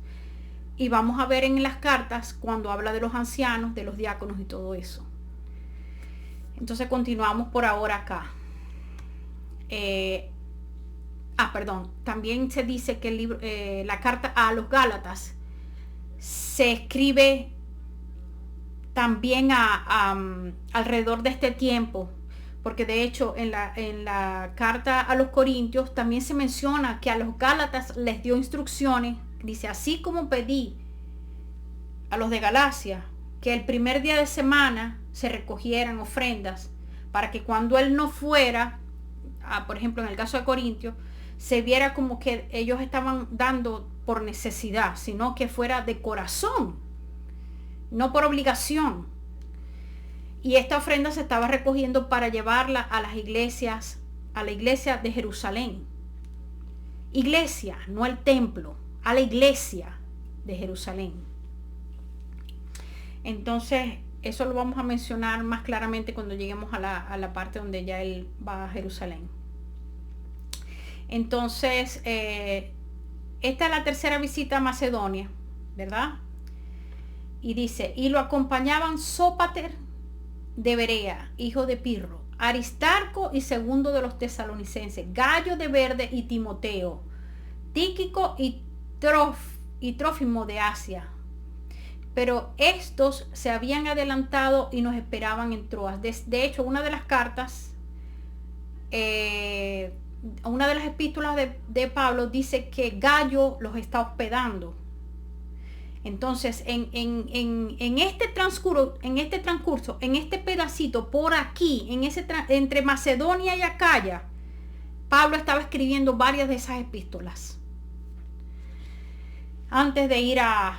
y vamos a ver en las cartas cuando habla de los ancianos, de los diáconos y todo eso. Entonces continuamos por ahora acá. También se dice que el libro, la carta a los Gálatas se escribe también alrededor de este tiempo, porque de hecho en la carta a los Corintios también se menciona que a los Gálatas les dio instrucciones. Dice: así como pedí a los de Galacia que el primer día de semana se recogieran ofrendas, para que cuando él no fuera, por ejemplo en el caso de Corintios, se viera como que ellos estaban dando por necesidad, sino que fuera de corazón, no por obligación. Y esta ofrenda se estaba recogiendo para llevarla a las iglesias, a la iglesia de Jerusalén. Iglesia, no el templo, a la iglesia de Jerusalén. Entonces, eso lo vamos a mencionar más claramente cuando lleguemos a la parte donde ya él va a Jerusalén. Entonces, esta es la tercera visita a Macedonia, ¿verdad? Y dice: y lo acompañaban Sópater de Berea, hijo de Pirro, Aristarco y segundo de los tesalonicenses, Gallo de Verde y Timoteo, Tíquico y Trófimo de Asia. Pero estos se habían adelantado y nos esperaban en Troas. De hecho, una de las cartas, una de las epístolas de Pablo dice que Gallo los está hospedando. Entonces, en este transcurso, en este pedacito, por aquí, entre Macedonia y Acaya, Pablo estaba escribiendo varias de esas epístolas antes de ir a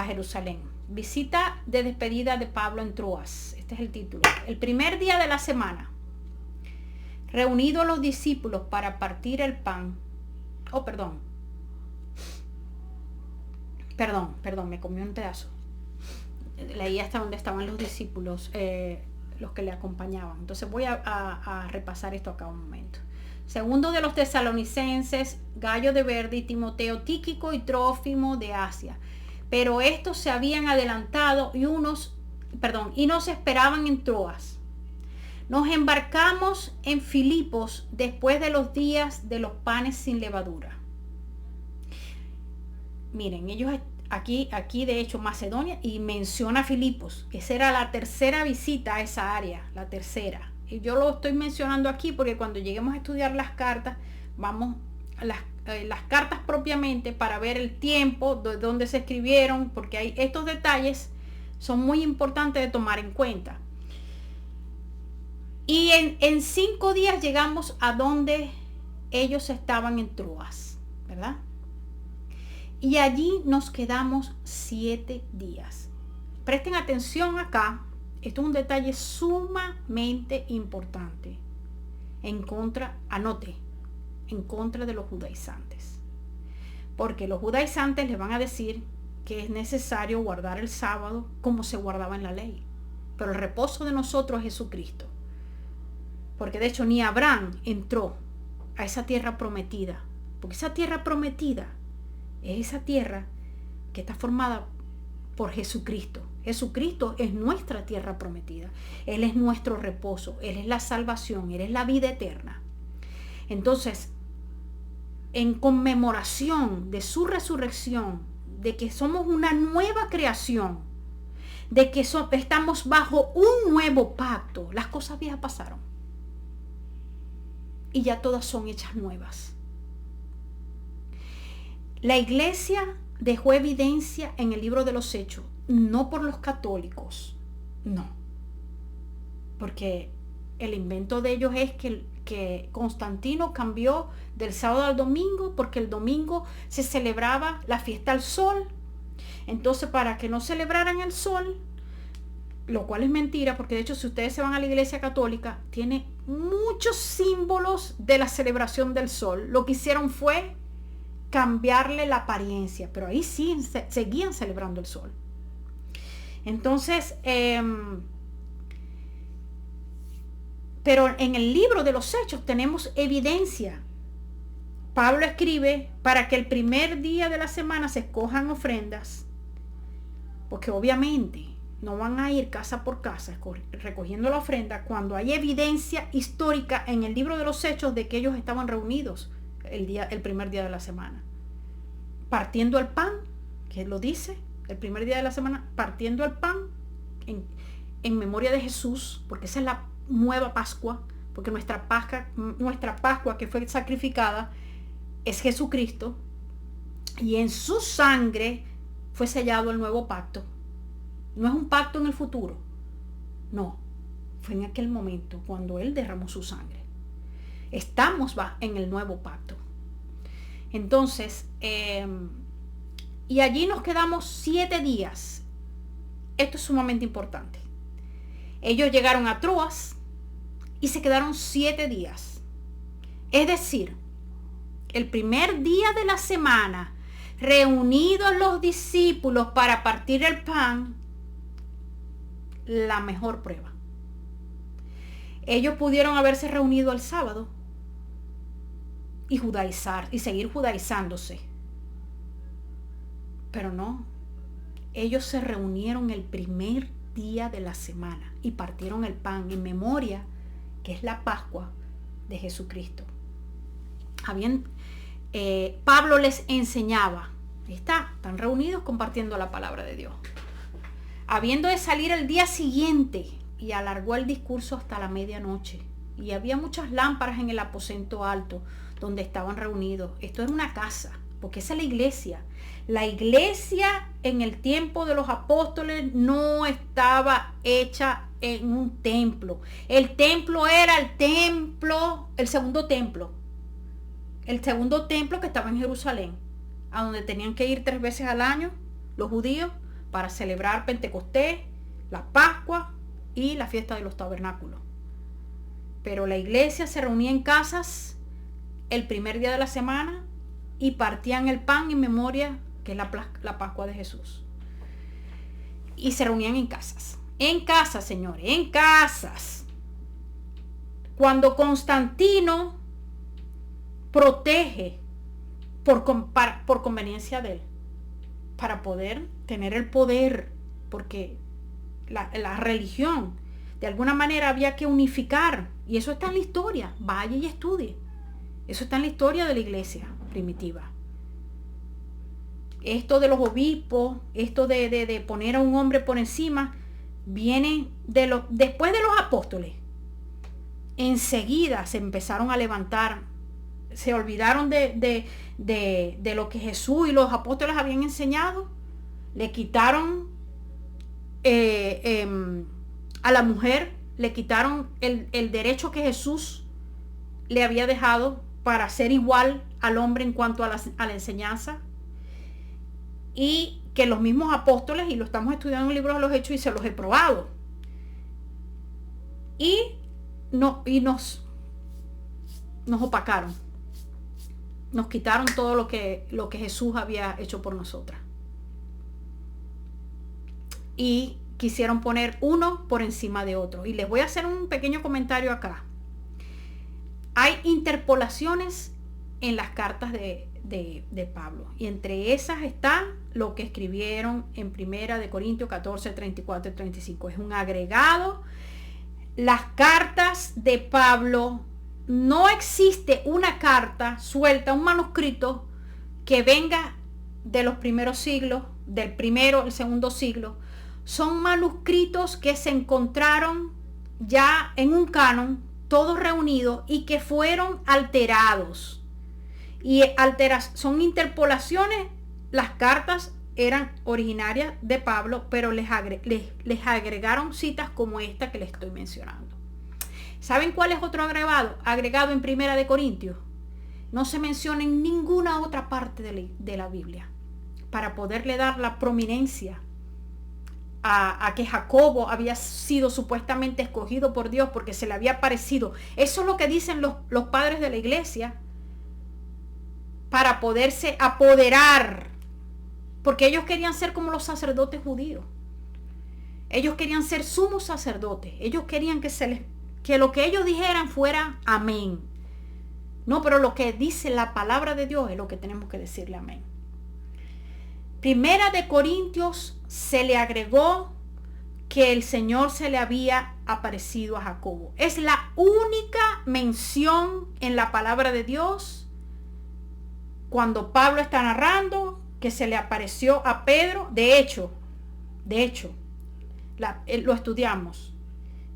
Jerusalén. Visita de despedida de Pablo en Troas. Este es el título. El primer día de la semana, reunidos los discípulos para partir el pan. Perdón, me comí un pedazo. Leí hasta donde estaban los discípulos, los que le acompañaban. Entonces voy a repasar esto acá un momento. Segundo de los tesalonicenses, Gallo de Verde, Timoteo, Tíquico y Trófimo de Asia. Pero estos se habían adelantado y nos esperaban en Troas. Nos embarcamos en Filipos después de los días de los panes sin levadura. Miren, ellos aquí de hecho Macedonia, y menciona Filipos. Esa era la tercera visita a esa área, la tercera. Y yo lo estoy mencionando aquí porque cuando lleguemos a estudiar las cartas, vamos a las cartas propiamente para ver el tiempo, de dónde se escribieron, porque estos detalles son muy importantes de tomar en cuenta. Y en 5 días llegamos a donde ellos estaban en Troas, ¿verdad? Y allí nos quedamos 7 días. Presten atención acá. Esto es un detalle sumamente importante. En contra de los judaizantes. Porque los judaizantes les van a decir que es necesario guardar el sábado como se guardaba en la ley. Pero el reposo de nosotros es Jesucristo. Porque de hecho ni Abraham entró a esa tierra prometida. Porque esa tierra prometida es esa tierra que está formada por Jesucristo. Jesucristo es nuestra tierra prometida. Él es nuestro reposo. Él es la salvación. Él es la vida eterna. Entonces, en conmemoración de su resurrección, de que somos una nueva creación, de que estamos bajo un nuevo pacto, las cosas viejas pasaron. Y ya todas son hechas nuevas. La iglesia dejó evidencia en el libro de los Hechos, no por los católicos, no. Porque el invento de ellos es que Constantino cambió del sábado al domingo, porque el domingo se celebraba la fiesta al sol. Entonces, para que no celebraran el sol, lo cual es mentira, porque de hecho si ustedes se van a la iglesia católica, tiene muchos símbolos de la celebración del sol. Lo que hicieron fue cambiarle la apariencia, pero ahí sí seguían celebrando el sol. Entonces, pero en el libro de los Hechos tenemos evidencia. Pablo escribe para que el primer día de la semana se escojan ofrendas, porque obviamente no van a ir casa por casa recogiendo la ofrenda cuando hay evidencia histórica en el libro de los Hechos de que ellos estaban reunidos el primer día de la semana, partiendo el pan, que lo dice, el primer día de la semana, partiendo el pan en memoria de Jesús, porque esa es la nueva Pascua, porque nuestra Pascua que fue sacrificada es Jesucristo, y en su sangre fue sellado el nuevo pacto. No es un pacto en el futuro, no, fue en aquel momento cuando Él derramó su sangre. Estamos en el nuevo pacto. Entonces, y allí nos quedamos 7 días. Esto es sumamente importante. Ellos llegaron a Troas y se quedaron 7 días. Es decir, el primer día de la semana, reunidos los discípulos para partir el pan, la mejor prueba. Ellos pudieron haberse reunido el sábado y judaizar y seguir judaizándose, pero no. Ellos se reunieron el primer día de la semana y partieron el pan en memoria, que es la Pascua de Jesucristo. Pablo les enseñaba, están reunidos compartiendo la palabra de Dios, habiendo de salir el día siguiente, y alargó el discurso hasta la medianoche, y había muchas lámparas en el aposento alto donde estaban reunidos. Esto era una casa, porque esa es la iglesia. La iglesia en el tiempo de los apóstoles no estaba hecha en un templo. El templo era el segundo templo. El segundo templo que estaba en Jerusalén, a donde tenían que ir 3 veces al año los judíos para celebrar Pentecostés, la Pascua y la fiesta de los tabernáculos. Pero la iglesia se reunía en casas el primer día de la semana y partían el pan en memoria, que es la Pascua de Jesús. Y se reunían en casas. En casas, señores, en casas. Cuando Constantino protege por conveniencia de él, para poder tener el poder, porque la religión de alguna manera había que unificar, y eso está en la historia. Vaya y estudie. Eso está en la historia de la iglesia primitiva. Esto de los obispos, esto de poner a un hombre por encima, viene después de los apóstoles. Enseguida se empezaron a levantar, se olvidaron de lo que Jesús y los apóstoles habían enseñado. Le quitaron a la mujer, le quitaron el derecho que Jesús le había dejado para ser igual al hombre en cuanto a la enseñanza, y que los mismos apóstoles, y lo estamos estudiando en el libro de los Hechos y se los he probado, y nos opacaron, nos quitaron todo lo que Jesús había hecho por nosotras, y quisieron poner uno por encima de otro. Y les voy a hacer un pequeño comentario acá. Hay interpolaciones en las cartas de Pablo, y entre esas está lo que escribieron en 1 Corintios 14, 34 y 35. Es un agregado. Las cartas de Pablo, no existe una carta suelta, un manuscrito que venga de los primeros siglos, del primero, el segundo siglo. Son manuscritos que se encontraron ya en un canon, todos reunidos, y que fueron alterados. Y son interpolaciones. Las cartas eran originarias de Pablo, pero les agregaron citas como esta que les estoy mencionando. ¿Saben cuál es otro agregado en 1 Corintios? No se menciona en ninguna otra parte de la Biblia, para poderle dar la prominencia a que Jacobo había sido supuestamente escogido por Dios porque se le había parecido. Eso es lo que dicen los padres de la iglesia, para poderse apoderar, porque ellos querían ser como los sacerdotes judíos. Ellos querían ser sumos sacerdotes. Ellos querían que lo que ellos dijeran fuera amén. No, pero lo que dice la palabra de Dios es lo que tenemos que decirle amén. 1 Corintios se le agregó que el Señor se le había aparecido a Jacobo. Es la única mención en la palabra de Dios, cuando Pablo está narrando, que se le apareció a Pedro. De hecho, lo estudiamos.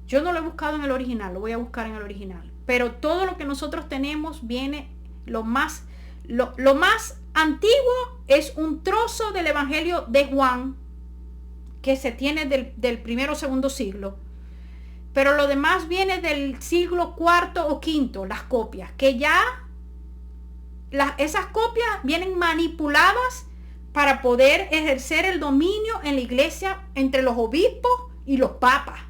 Yo no lo he buscado en el original, lo voy a buscar en el original. Pero todo lo que nosotros tenemos viene, lo más antiguo es un trozo del Evangelio de Juan, que se tiene del primero o segundo siglo. Pero lo demás viene del siglo IV o V, las copias, que ya esas copias vienen manipuladas para poder ejercer el dominio en la iglesia entre los obispos y los papas,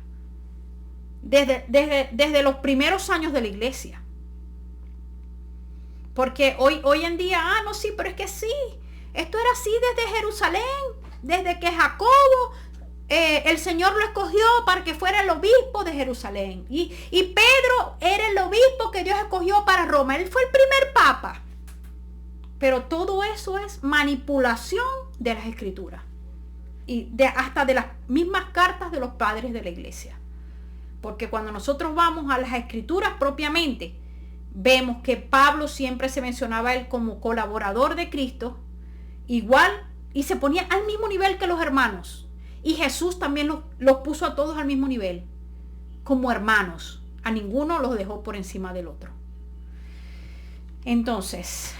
desde los primeros años de la iglesia. Porque hoy en día, no, sí, pero es que sí, esto era así desde Jerusalén, desde que Jacobo, el Señor lo escogió para que fuera el obispo de Jerusalén, y Pedro era el obispo que Dios escogió para Roma. Él fue el primer papa. Pero todo eso es manipulación de las escrituras, y hasta de las mismas cartas de los padres de la iglesia. Porque cuando nosotros vamos a las escrituras propiamente, vemos que Pablo siempre se mencionaba a él como colaborador de Cristo, igual, y se ponía al mismo nivel que los hermanos. Y Jesús también los puso a todos al mismo nivel, como hermanos. A ninguno los dejó por encima del otro. Entonces,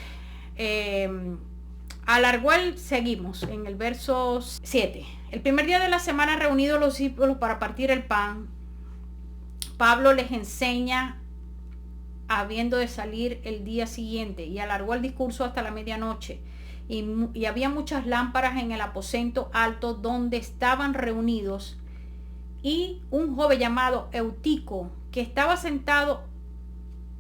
Seguimos en el verso 7. El primer día de la semana, reunidos los discípulos para partir el pan, Pablo les enseña habiendo de salir el día siguiente, y alargó el discurso hasta la medianoche. Y había muchas lámparas en el aposento alto donde estaban reunidos, y un joven llamado Eutico, que estaba sentado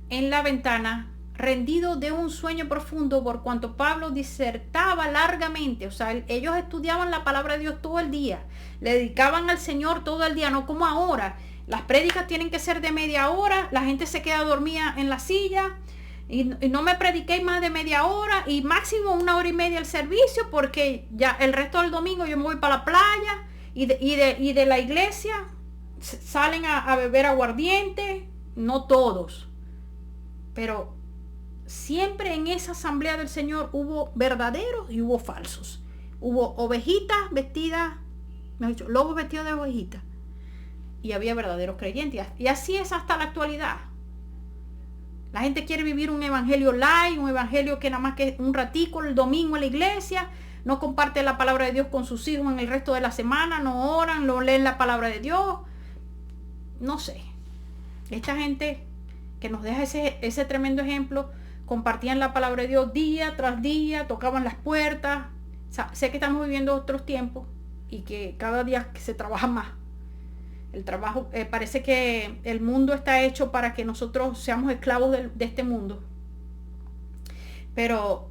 en la ventana, rendido de un sueño profundo, por cuanto Pablo disertaba largamente. O sea, ellos estudiaban la palabra de Dios todo el día, le dedicaban al Señor todo el día, no como ahora. Las prédicas tienen que ser de media hora, la gente se queda dormida en la silla, y no me prediquéis más de media hora, y máximo 1 hora y media el servicio, porque ya el resto del domingo yo me voy para la playa, y de la iglesia salen a beber aguardiente. No todos, pero siempre en esa asamblea del Señor hubo verdaderos y hubo falsos. Hubo ovejitas vestidas, mejor dicho, lobos vestidos de ovejitas, y había verdaderos creyentes. Y así es hasta la actualidad. La gente quiere vivir un evangelio light, un evangelio que nada más que un ratico el domingo en la iglesia, no comparte la palabra de Dios con sus hijos en el resto de la semana, no oran, no leen la palabra de Dios. No sé. Esta gente que nos deja ese tremendo ejemplo, compartían la palabra de Dios día tras día, tocaban las puertas. O sea, sé que estamos viviendo otros tiempos y que cada día se trabaja más. El trabajo, parece que el mundo está hecho para que nosotros seamos esclavos de este mundo. Pero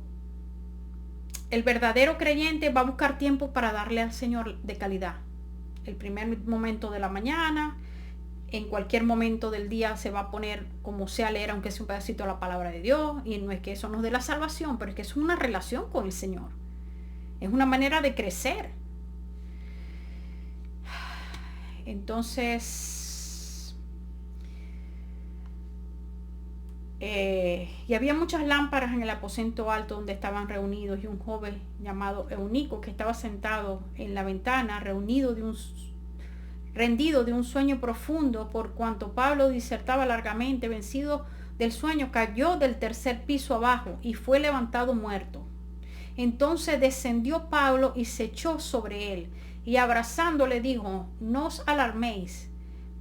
el verdadero creyente va a buscar tiempo para darle al Señor de calidad. El primer momento de la mañana, en cualquier momento del día se va a poner como sea a leer, aunque sea un pedacito de la palabra de Dios. Y no es que eso nos dé la salvación, pero es que es una relación con el Señor. Es una manera de crecer. Entonces, y había muchas lámparas en el aposento alto donde estaban reunidos, y un joven llamado Eunico, que estaba sentado en la ventana, rendido de un sueño profundo, por cuanto Pablo disertaba largamente, vencido del sueño, cayó del tercer piso abajo y fue levantado muerto. Entonces descendió Pablo y se echó sobre él, y abrazándole dijo: no os alarméis,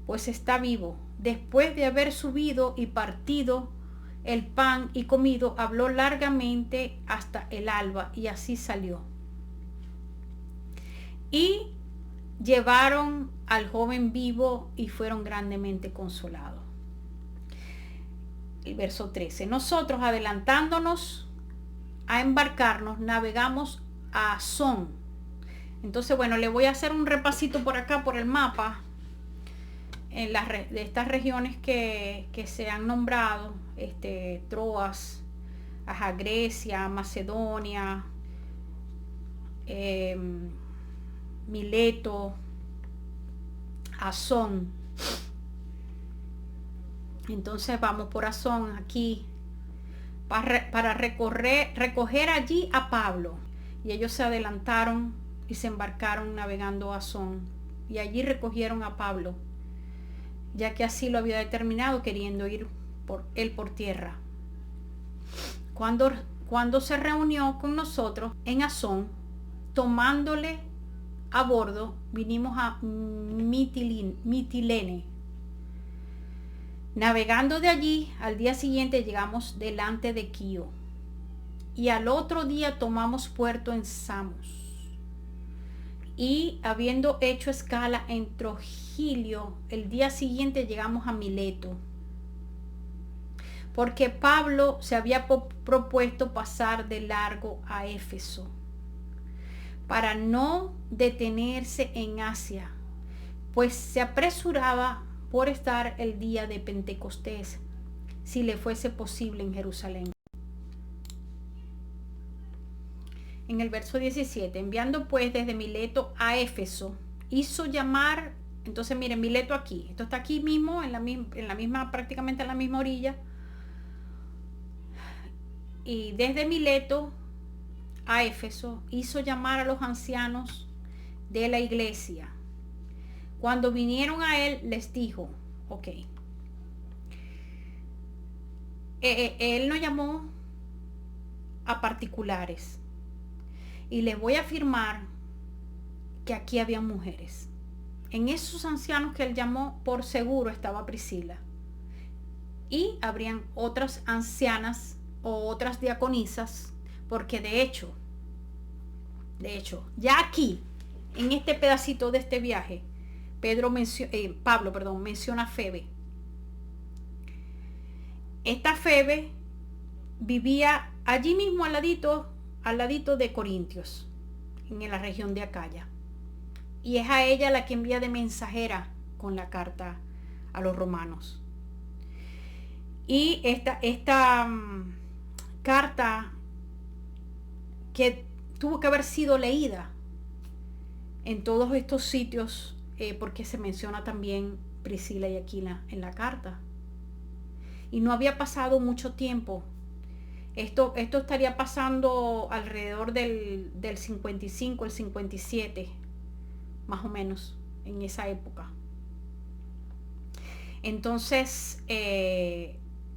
pues está vivo. Después de haber subido y partido el pan y comido, habló largamente hasta el alba, y así salió. Y llevaron al joven vivo y fueron grandemente consolados. El verso 13. Nosotros, adelantándonos a embarcarnos, navegamos a Asón. Entonces, bueno, le voy a hacer un repasito por acá, por el mapa, de estas regiones que se han nombrado, Troas, Grecia, Macedonia, Mileto, Asón. Entonces vamos por Asón aquí para recoger allí a Pablo. Y ellos se adelantaron y se embarcaron navegando a Asón, y allí recogieron a Pablo, ya que así lo había determinado, queriendo ir por tierra. Cuando se reunió con nosotros en Asón, tomándole a bordo, vinimos a Mitilene. Navegando de allí, al día siguiente llegamos delante de Quío, y al otro día tomamos puerto en Samos. Y habiendo hecho escala en Trogilio, el día siguiente llegamos a Mileto, porque Pablo se había propuesto pasar de largo a Éfeso, para no detenerse en Asia, pues se apresuraba por estar el día de Pentecostés, si le fuese posible, en Jerusalén. En el verso 17, enviando pues desde Mileto a Éfeso, hizo llamar. Entonces miren, Mileto aquí, esto está aquí mismo, en la misma, prácticamente en la misma orilla. Y desde Mileto a Éfeso hizo llamar a los ancianos de la iglesia. Cuando vinieron a él, les dijo, ok, él no llamó a particulares. Y les voy a afirmar que aquí había mujeres. En esos ancianos que él llamó, por seguro estaba Priscila. Y habrían otras ancianas o otras diaconisas, porque de hecho, ya aquí, en este pedacito de este viaje, Pablo menciona a Febe. Esta Febe vivía allí mismo al ladito de Corintios, en la región de Acaya. Y es a ella la que envía de mensajera con la carta a los romanos. Y esta carta que tuvo que haber sido leída en todos estos sitios, porque se menciona también Priscila y Aquila en la carta. Y no había pasado mucho tiempo. Esto estaría pasando alrededor del 55, el 57, más o menos, en esa época. Entonces,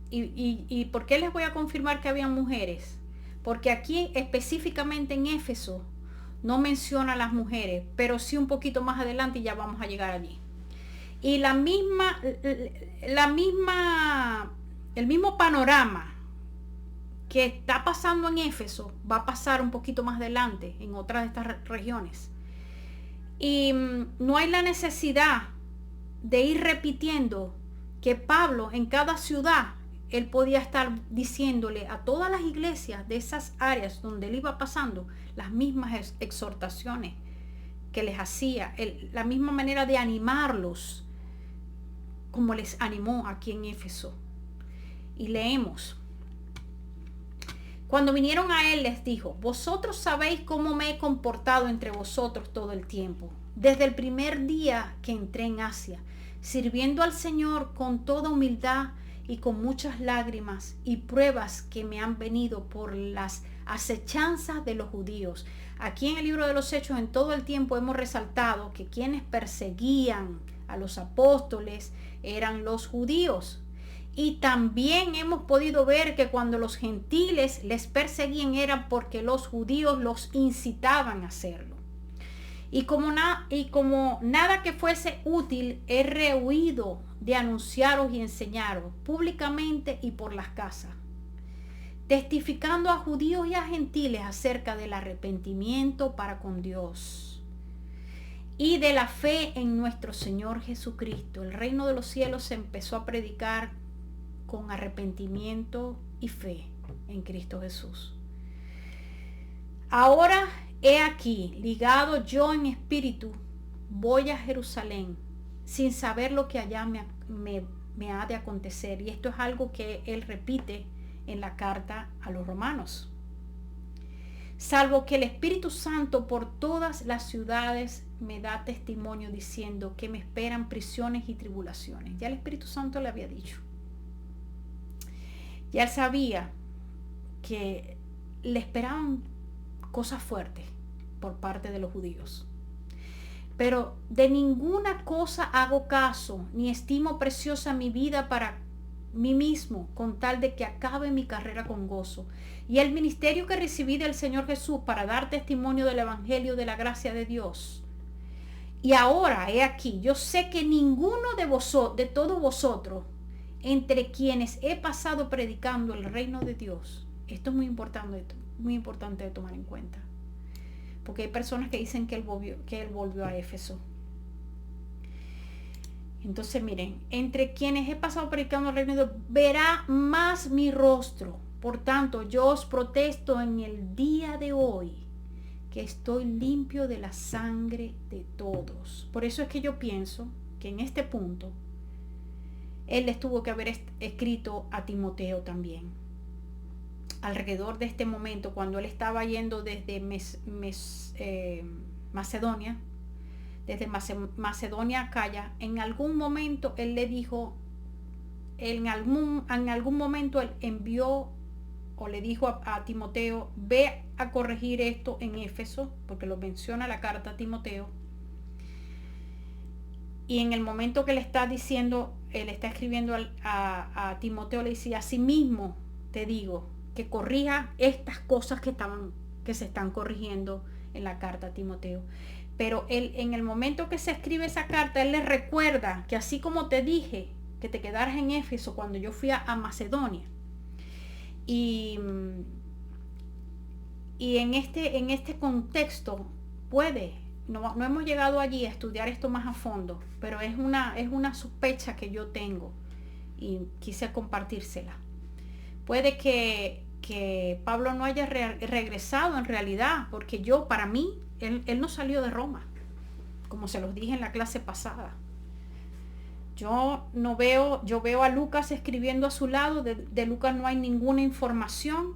¿y por qué les voy a confirmar que había mujeres? Porque aquí específicamente en Éfeso no menciona a las mujeres, pero sí un poquito más adelante y ya vamos a llegar allí. Y el mismo panorama que está pasando en Éfeso va a pasar un poquito más adelante en otras de estas regiones. Y no hay la necesidad de ir repitiendo que Pablo en cada ciudad, él podía estar diciéndole a todas las iglesias de esas áreas donde él iba pasando las mismas exhortaciones que les hacía, la misma manera de animarlos como les animó aquí en Éfeso. Y leemos: cuando vinieron a él les dijo: vosotros sabéis cómo me he comportado entre vosotros todo el tiempo, desde el primer día que entré en Asia, sirviendo al Señor con toda humildad y con muchas lágrimas y pruebas que me han venido por las acechanzas de los judíos. Aquí en el libro de los Hechos en todo el tiempo hemos resaltado que quienes perseguían a los apóstoles eran los judíos. Y también hemos podido ver que cuando los gentiles les perseguían era porque los judíos los incitaban a hacerlo. Y como nada que fuese útil, he rehuido de anunciaros y enseñaros públicamente y por las casas, testificando a judíos y a gentiles acerca del arrepentimiento para con Dios y de la fe en nuestro Señor Jesucristo. El reino de los cielos se empezó a predicar con arrepentimiento y fe en Cristo Jesús. Ahora he aquí, ligado yo en espíritu, voy a Jerusalén, sin saber lo que allá me ha de acontecer. Y esto es algo que él repite en la carta a los romanos. Salvo que el Espíritu Santo por todas las ciudades me da testimonio diciendo que me esperan prisiones y tribulaciones. Ya el Espíritu Santo le había dicho. Ya él sabía que le esperaban cosas fuertes por parte de los judíos. Pero de ninguna cosa hago caso, ni estimo preciosa mi vida para mí mismo, con tal de que acabe mi carrera con gozo. Y el ministerio que recibí del Señor Jesús para dar testimonio del Evangelio de la gracia de Dios. Y ahora, he aquí, yo sé que ninguno de todos vosotros, entre quienes he pasado predicando el reino de Dios, esto es muy importante de tomar en cuenta, porque hay personas que dicen que él volvió a Éfeso. Entonces miren, entre quienes he pasado predicando el reino de Dios, verá más mi rostro. Por tanto, yo os protesto en el día de hoy que estoy limpio de la sangre de todos. Por eso es que yo pienso que en este punto él les tuvo que haber escrito a Timoteo también. Alrededor de este momento, cuando él estaba yendo desde Macedonia, desde Macedonia a Acaya, en algún momento él le dijo, en algún momento él envió o le dijo a Timoteo: ve a corregir esto en Éfeso, porque lo menciona la carta a Timoteo. Y en el momento que le está diciendo, él está escribiendo a Timoteo, le dice: asimismo te digo que corrija estas cosas que estaban que se están corrigiendo en la carta a Timoteo. Pero él, en el momento que se escribe esa carta, él les recuerda que así como te dije que te quedaras en Éfeso cuando yo fui a Macedonia, y en este contexto no hemos llegado allí a estudiar esto más a fondo, pero es una sospecha que yo tengo y quise compartírsela. Puede que Pablo no haya regresado en realidad, porque para mí, él no salió de Roma, como se los dije en la clase pasada. Yo veo a Lucas escribiendo a su lado. De Lucas no hay ninguna información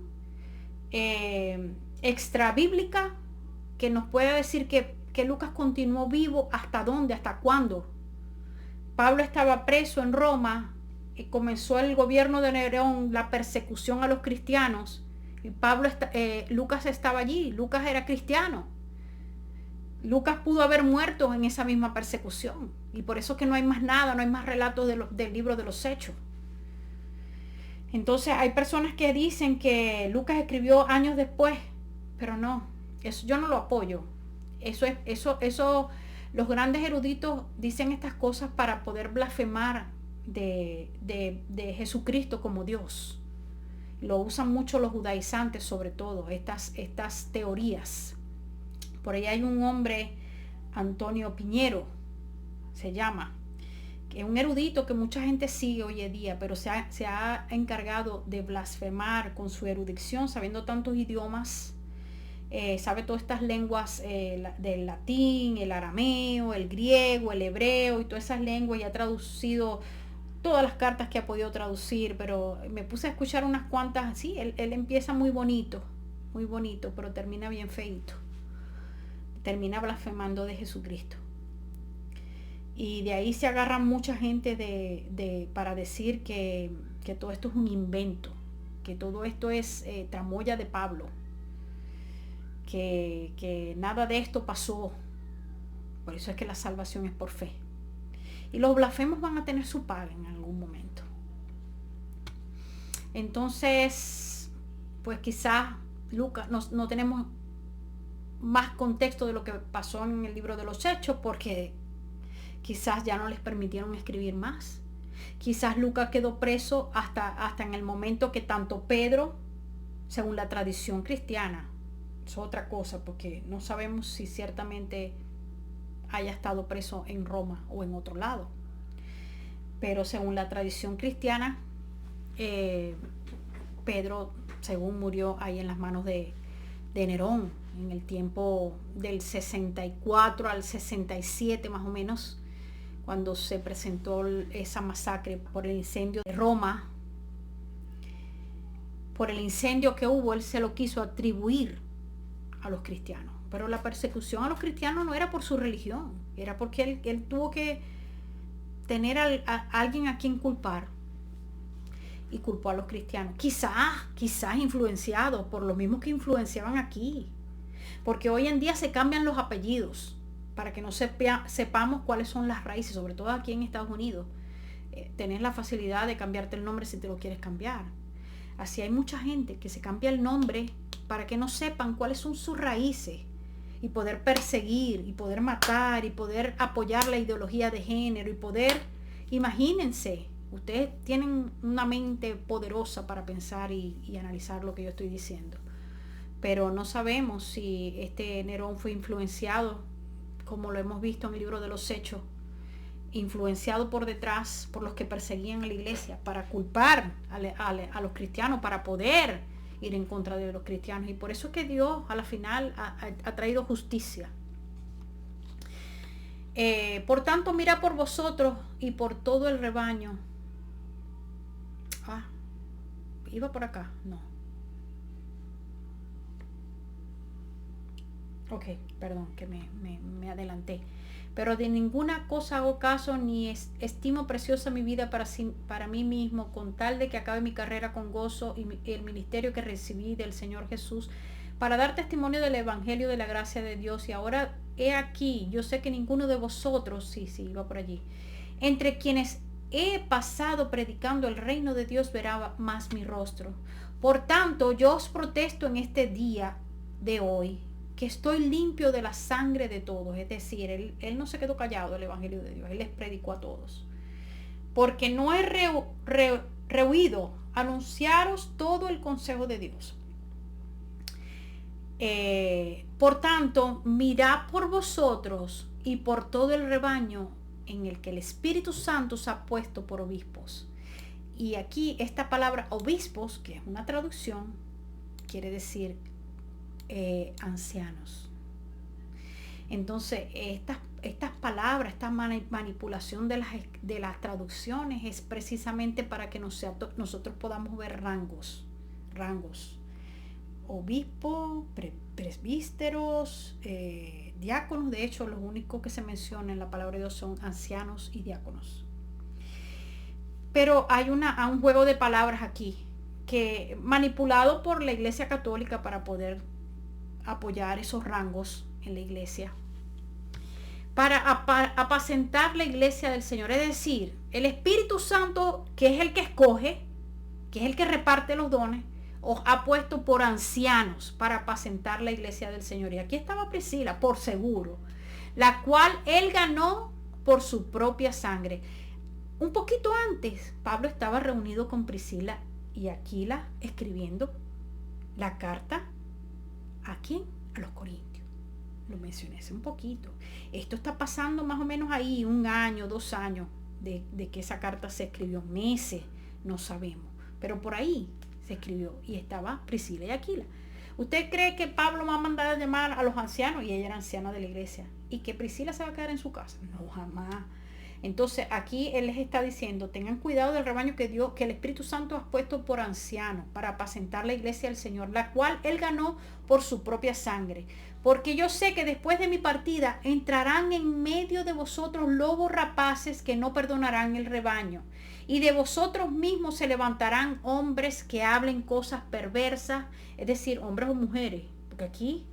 extra bíblica que nos pueda decir que Lucas continuó vivo. ¿Hasta dónde? ¿Hasta cuándo? Pablo estaba preso en Roma y comenzó el gobierno de Nerón, la persecución a los cristianos, y Lucas estaba allí. Lucas era cristiano. Lucas pudo haber muerto en esa misma persecución, y por eso es que no hay más nada, no hay más relatos del libro de los Hechos. Entonces hay personas que dicen que Lucas escribió años después, pero no, eso yo no lo apoyo. Eso los grandes eruditos dicen estas cosas para poder blasfemar de Jesucristo como Dios. Lo usan mucho los judaizantes, sobre todo estas teorías. Por ahí hay un hombre, Antonio Piñero se llama, que es un erudito que mucha gente sigue hoy en día, pero se ha encargado de blasfemar con su erudición, sabiendo tantos idiomas. Sabe todas estas lenguas del latín, el arameo, el griego, el hebreo y todas esas lenguas, y ha traducido todas las cartas que ha podido traducir. Pero me puse a escuchar unas cuantas. Sí, él empieza muy bonito, pero termina bien feíto. Termina blasfemando de Jesucristo. Y de ahí se agarra mucha gente para decir que todo esto es un invento, que todo esto es tramoya de Pablo, que nada de esto pasó. Por eso es que la salvación es por fe. Y los blasfemos van a tener su paga en algún momento. Entonces, pues quizás Lucas, no tenemos más contexto de lo que pasó en el libro de los Hechos, porque quizás ya no les permitieron escribir más. Quizás Lucas quedó preso hasta en el momento que tanto Pedro, según la tradición cristiana, es otra cosa, porque no sabemos si ciertamente haya estado preso en Roma o en otro lado, pero según la tradición cristiana, Pedro, según murió ahí en las manos de Nerón, en el tiempo del 64 al 67 más o menos, cuando se presentó esa masacre por el incendio de Roma. Por el incendio que hubo, él se lo quiso atribuir a los cristianos, pero la persecución a los cristianos no era por su religión, era porque él tuvo que tener a alguien a quien culpar, y culpó a los cristianos, quizás influenciados por los mismos que influenciaban aquí, porque hoy en día se cambian los apellidos para que no sepamos cuáles son las raíces, sobre todo aquí en Estados Unidos. Tenés la facilidad de cambiarte el nombre si te lo quieres cambiar. Así hay mucha gente que se cambia el nombre para que no sepan cuáles son sus raíces, y poder perseguir, y poder matar, y poder apoyar la ideología de género, y poder, imagínense, ustedes tienen una mente poderosa para pensar y analizar lo que yo estoy diciendo, pero no sabemos si este Nerón fue influenciado, como lo hemos visto en el libro de los Hechos, influenciado por detrás por los que perseguían a la iglesia, para culpar a los cristianos, para poder ir en contra de los cristianos. Y por eso es que Dios a la final ha traído justicia. Por tanto, mira por vosotros y por todo el rebaño. Iba por acá, no. Ok, perdón, que me adelanté. Pero de ninguna cosa hago caso, ni estimo preciosa mi vida para mí mismo, con tal de que acabe mi carrera con gozo y el ministerio que recibí del Señor Jesús, para dar testimonio del evangelio de la gracia de Dios. Y ahora he aquí, yo sé que ninguno de vosotros, sí, iba por allí, entre quienes he pasado predicando el reino de Dios, verá más mi rostro. Por tanto, yo os protesto en este día, de hoy que estoy limpio de la sangre de todos. Es decir, él no se quedó callado del Evangelio de Dios, él les predicó a todos. Porque no he rehuido anunciaros todo el consejo de Dios. Por tanto, mirad por vosotros y por todo el rebaño en el que el Espíritu Santo os ha puesto por obispos. Y aquí esta palabra obispos, que es una traducción, quiere decir ancianos. Entonces, estas palabras, esta manipulación de las traducciones es precisamente para que nosotros podamos ver rangos. Obispo, presbíteros, diáconos. De hecho, los únicos que se mencionan en la palabra de Dios son ancianos y diáconos. Pero hay un juego de palabras aquí, que manipulado por la Iglesia Católica para poder apoyar esos rangos en la iglesia, para apacentar la iglesia del Señor. Es decir, el Espíritu Santo, que es el que escoge, que es el que reparte los dones, os ha puesto por ancianos para apacentar la iglesia del Señor. Y aquí estaba Priscila, por seguro, la cual él ganó por su propia sangre. Un poquito antes, Pablo estaba reunido con Priscila y Aquila escribiendo la carta. ¿A quién? A los corintios. Lo mencioné hace un poquito. Esto está pasando más o menos ahí 1 año, 2 años de que esa carta se escribió. Meses, no sabemos. Pero por ahí se escribió y estaba Priscila y Aquila. ¿Usted cree que Pablo va a mandar a llamar a los ancianos? Y ella era anciana de la iglesia. ¿Y que Priscila se va a quedar en su casa? No, jamás. Entonces aquí él les está diciendo, tengan cuidado del rebaño que el Espíritu Santo ha puesto por anciano para apacentar la iglesia del Señor, la cual él ganó por su propia sangre. Porque yo sé que después de mi partida entrarán en medio de vosotros lobos rapaces que no perdonarán el rebaño. Y de vosotros mismos se levantarán hombres que hablen cosas perversas, es decir, hombres o mujeres. Porque aquí,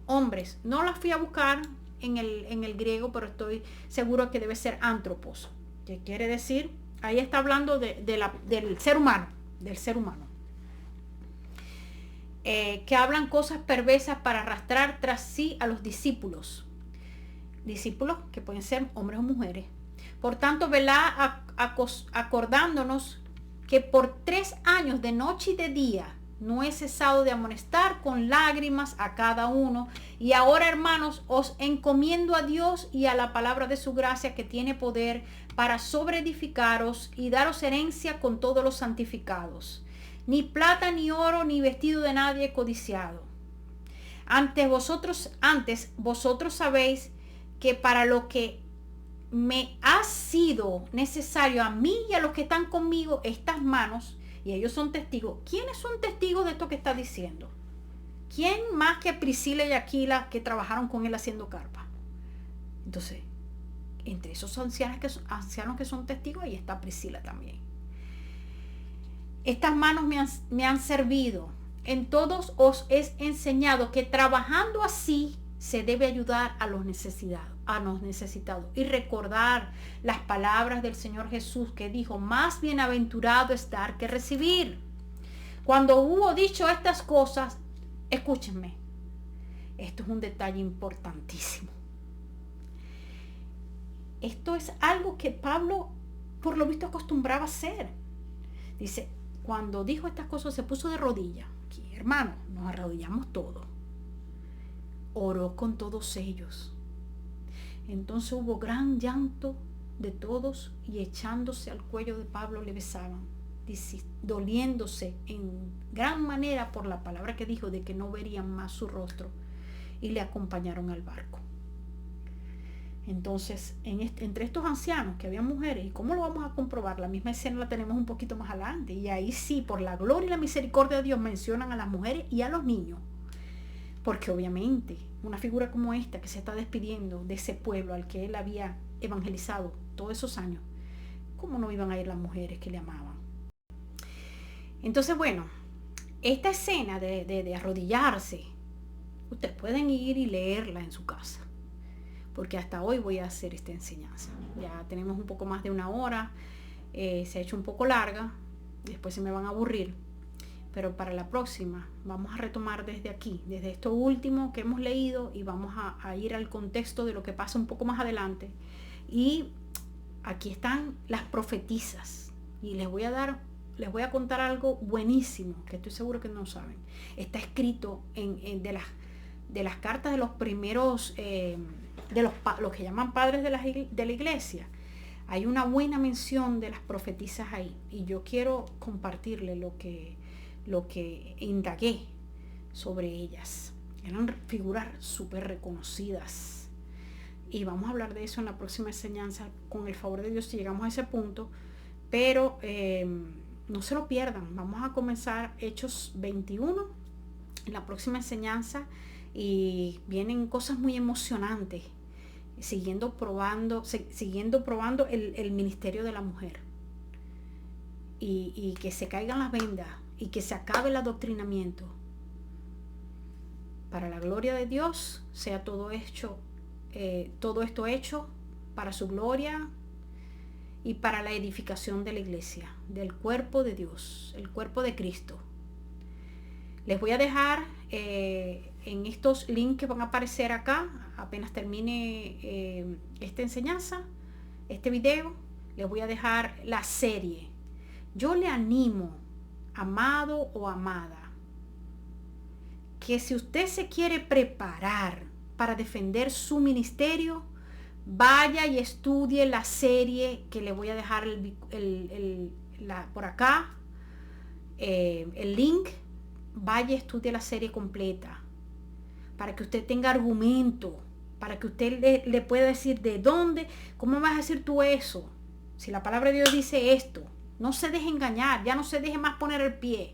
hombres, no las fui a buscar en el griego, pero estoy seguro que debe ser antropos, que quiere decir, ahí está hablando del ser humano, que hablan cosas perversas para arrastrar tras sí a los discípulos que pueden ser hombres o mujeres. Por tanto, velad acordándonos que por 3 años de noche y de día no he cesado de amonestar con lágrimas a cada uno. Y ahora, hermanos, os encomiendo a Dios y a la palabra de su gracia, que tiene poder para sobreedificaros y daros herencia con todos los santificados. Ni plata, ni oro, ni vestido de nadie codiciado. Antes vosotros sabéis que para lo que me ha sido necesario a mí y a los que están conmigo, estas manos, y ellos son testigos. ¿Quiénes son testigos de esto que está diciendo? ¿Quién más que Priscila y Aquila, que trabajaron con él haciendo carpa? Entonces, entre esos ancianos que son testigos, ahí está Priscila también. Estas manos me han servido. En todos os he enseñado que trabajando así se debe ayudar a los necesitados y recordar las palabras del Señor Jesús, que dijo, más bienaventurado es dar que recibir. Cuando hubo dicho estas cosas, escúchenme, esto es un detalle importantísimo. Esto es algo que Pablo, por lo visto, acostumbraba a hacer. Dice, cuando dijo estas cosas, se puso de rodillas. Aquí, hermanos, nos arrodillamos todos. Oró con todos ellos. Entonces hubo gran llanto de todos, y echándose al cuello de Pablo le besaban, doliéndose en gran manera por la palabra que dijo de que no verían más su rostro, y le acompañaron al barco. Entonces, entre estos ancianos que había mujeres, ¿y cómo lo vamos a comprobar? La misma escena la tenemos un poquito más adelante, y ahí sí, por la gloria y la misericordia de Dios, mencionan a las mujeres y a los niños. Porque obviamente una figura como esta, que se está despidiendo de ese pueblo al que él había evangelizado todos esos años, ¿cómo no iban a ir las mujeres que le amaban? Entonces, bueno, esta escena de arrodillarse, ustedes pueden ir y leerla en su casa, porque hasta hoy voy a hacer esta enseñanza. Ya tenemos un poco más de 1 hora, se ha hecho un poco larga, después se me van a aburrir, pero para la próxima vamos a retomar desde aquí, desde esto último que hemos leído, y vamos a ir al contexto de lo que pasa un poco más adelante. Y aquí están las profetisas, y les voy a contar algo buenísimo que estoy seguro que no saben. Está escrito de las cartas de los primeros, de los que llaman padres de la iglesia. Hay una buena mención de las profetisas ahí, y yo quiero compartirle lo que indagué sobre ellas. Eran figuras súper reconocidas, y vamos a hablar de eso en la próxima enseñanza, con el favor de Dios, si llegamos a ese punto. Pero no se lo pierdan. Vamos a comenzar Hechos 21 en la próxima enseñanza, y vienen cosas muy emocionantes, siguiendo probando el ministerio de la mujer, y que se caigan las vendas y que se acabe el adoctrinamiento. Para la gloria de Dios sea todo esto hecho para su gloria y para la edificación de la iglesia, del cuerpo de Dios, el cuerpo de Cristo. Les voy a dejar en estos links que van a aparecer acá, apenas termine esta enseñanza, este video, les voy a dejar la serie. Yo le animo, amado o amada, que si usted se quiere preparar para defender su ministerio, vaya y estudie la serie que le voy a dejar por acá, el link. Vaya y estudie la serie completa, para que usted tenga argumento, para que usted le pueda decir de dónde, cómo vas a decir tú eso, si la palabra de Dios dice esto. No se deje engañar, ya no se deje más poner el pie.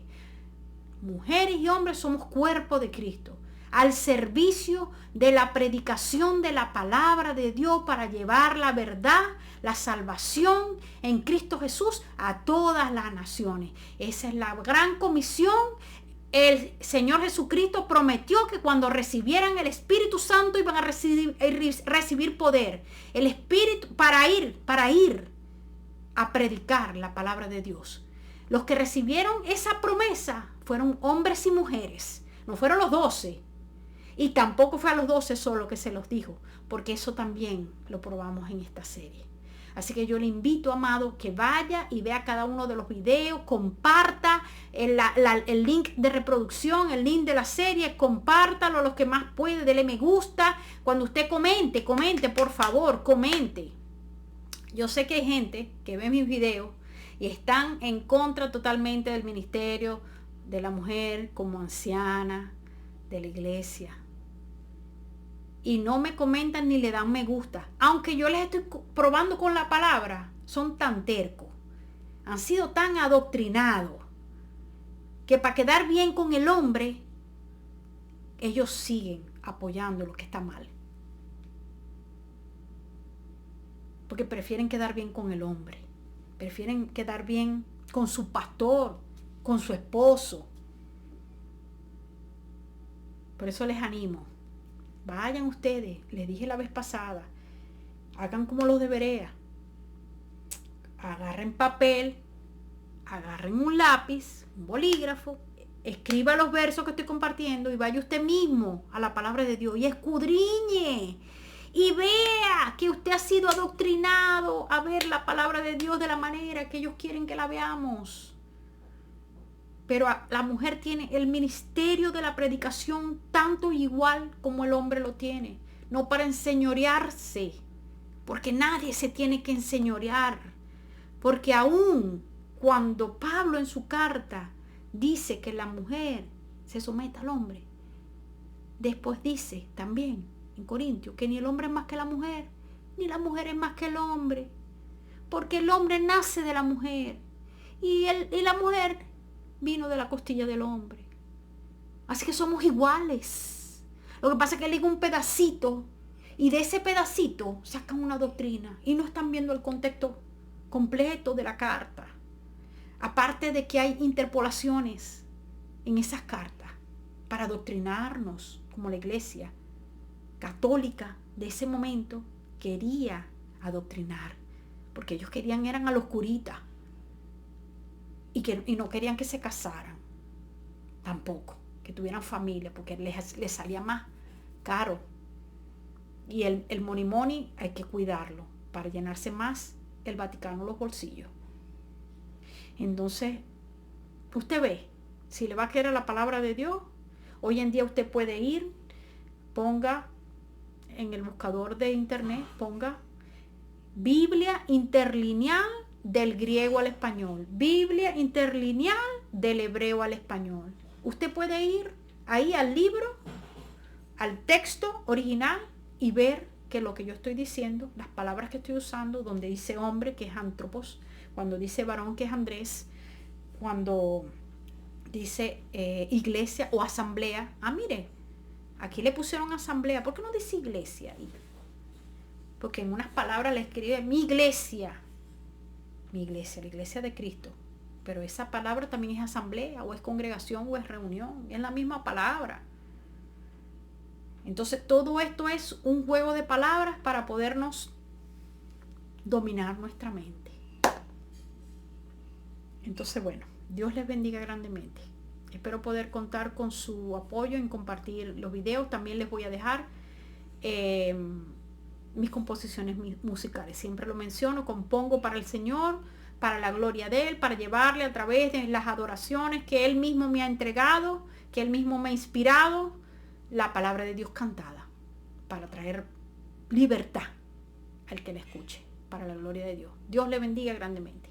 Mujeres y hombres somos cuerpo de Cristo, al servicio de la predicación de la palabra de Dios, para llevar la verdad, la salvación en Cristo Jesús a todas las naciones. Esa es la gran comisión. El Señor Jesucristo prometió que cuando recibieran el Espíritu Santo iban a recibir poder. El Espíritu para ir a predicar la palabra de Dios. Los que recibieron esa promesa fueron hombres y mujeres. No fueron los 12. Y tampoco fue a los 12 solo que se los dijo, porque eso también lo probamos en esta serie. Así que yo le invito, amado, que vaya y vea cada uno de los videos, comparta el link de reproducción, el link de la serie, compártalo a los que más puede, dele me gusta. Cuando usted comente, por favor, comente. Yo sé que hay gente que ve mis videos y están en contra totalmente del ministerio de la mujer como anciana de la iglesia, y no me comentan ni le dan me gusta, aunque yo les estoy probando con la palabra. Son tan tercos, han sido tan adoctrinados, que para quedar bien con el hombre ellos siguen apoyando lo que está mal, porque prefieren quedar bien con el hombre, prefieren quedar bien con su pastor, con su esposo. Por eso les animo, vayan ustedes, les dije la vez pasada, hagan como los de Berea, agarren papel, agarren un lápiz, un bolígrafo, escriba los versos que estoy compartiendo, y vaya usted mismo a la palabra de Dios y escudriñe y vea que usted ha sido adoctrinado a ver la palabra de Dios de la manera que ellos quieren que la veamos. Pero la mujer tiene el ministerio de la predicación tanto igual como el hombre lo tiene. No para enseñorearse, porque nadie se tiene que enseñorear. Porque aún cuando Pablo en su carta dice que la mujer se someta al hombre, después dice también en Corintios que ni el hombre es más que la mujer, ni la mujer es más que el hombre. Porque el hombre nace de la mujer y la mujer vino de la costilla del hombre. Así que somos iguales. Lo que pasa es que le digo un pedacito, y de ese pedacito sacan una doctrina y no están viendo el contexto completo de la carta. Aparte de que hay interpolaciones en esas cartas para adoctrinarnos, como la iglesia católica de ese momento quería adoctrinar, porque ellos querían eran a los curitas, y no querían que se casaran. tampoco, que tuvieran familia, porque les salía más caro. Y el money money hay que cuidarlo para llenarse más el Vaticano los bolsillos. Entonces, usted ve, si le va a querer la palabra de Dios, hoy en día usted puede ir, ponga en el buscador de internet, ponga Biblia interlineal del griego al español, Biblia interlineal del hebreo al español. Usted puede ir ahí al libro, al texto original y ver que lo que yo estoy diciendo, las palabras que estoy usando, donde dice hombre, que es antropos, cuando dice varón, que es Andrés, cuando dice iglesia o asamblea. Mire, aquí le pusieron asamblea. ¿Por qué no dice iglesia ahí? Porque en unas palabras le escribe mi iglesia, la iglesia de Cristo. Pero esa palabra también es asamblea, o es congregación, o es reunión. Es la misma palabra. Entonces todo esto es un juego de palabras para podernos dominar nuestra mente. Entonces, bueno, Dios les bendiga grandemente. Espero poder contar con su apoyo en compartir los videos. También les voy a dejar mis composiciones musicales. Siempre lo menciono, compongo para el Señor, para la gloria de Él, para llevarle a través de las adoraciones que Él mismo me ha entregado, que Él mismo me ha inspirado, la palabra de Dios cantada, para traer libertad al que la escuche, para la gloria de Dios. Dios le bendiga grandemente.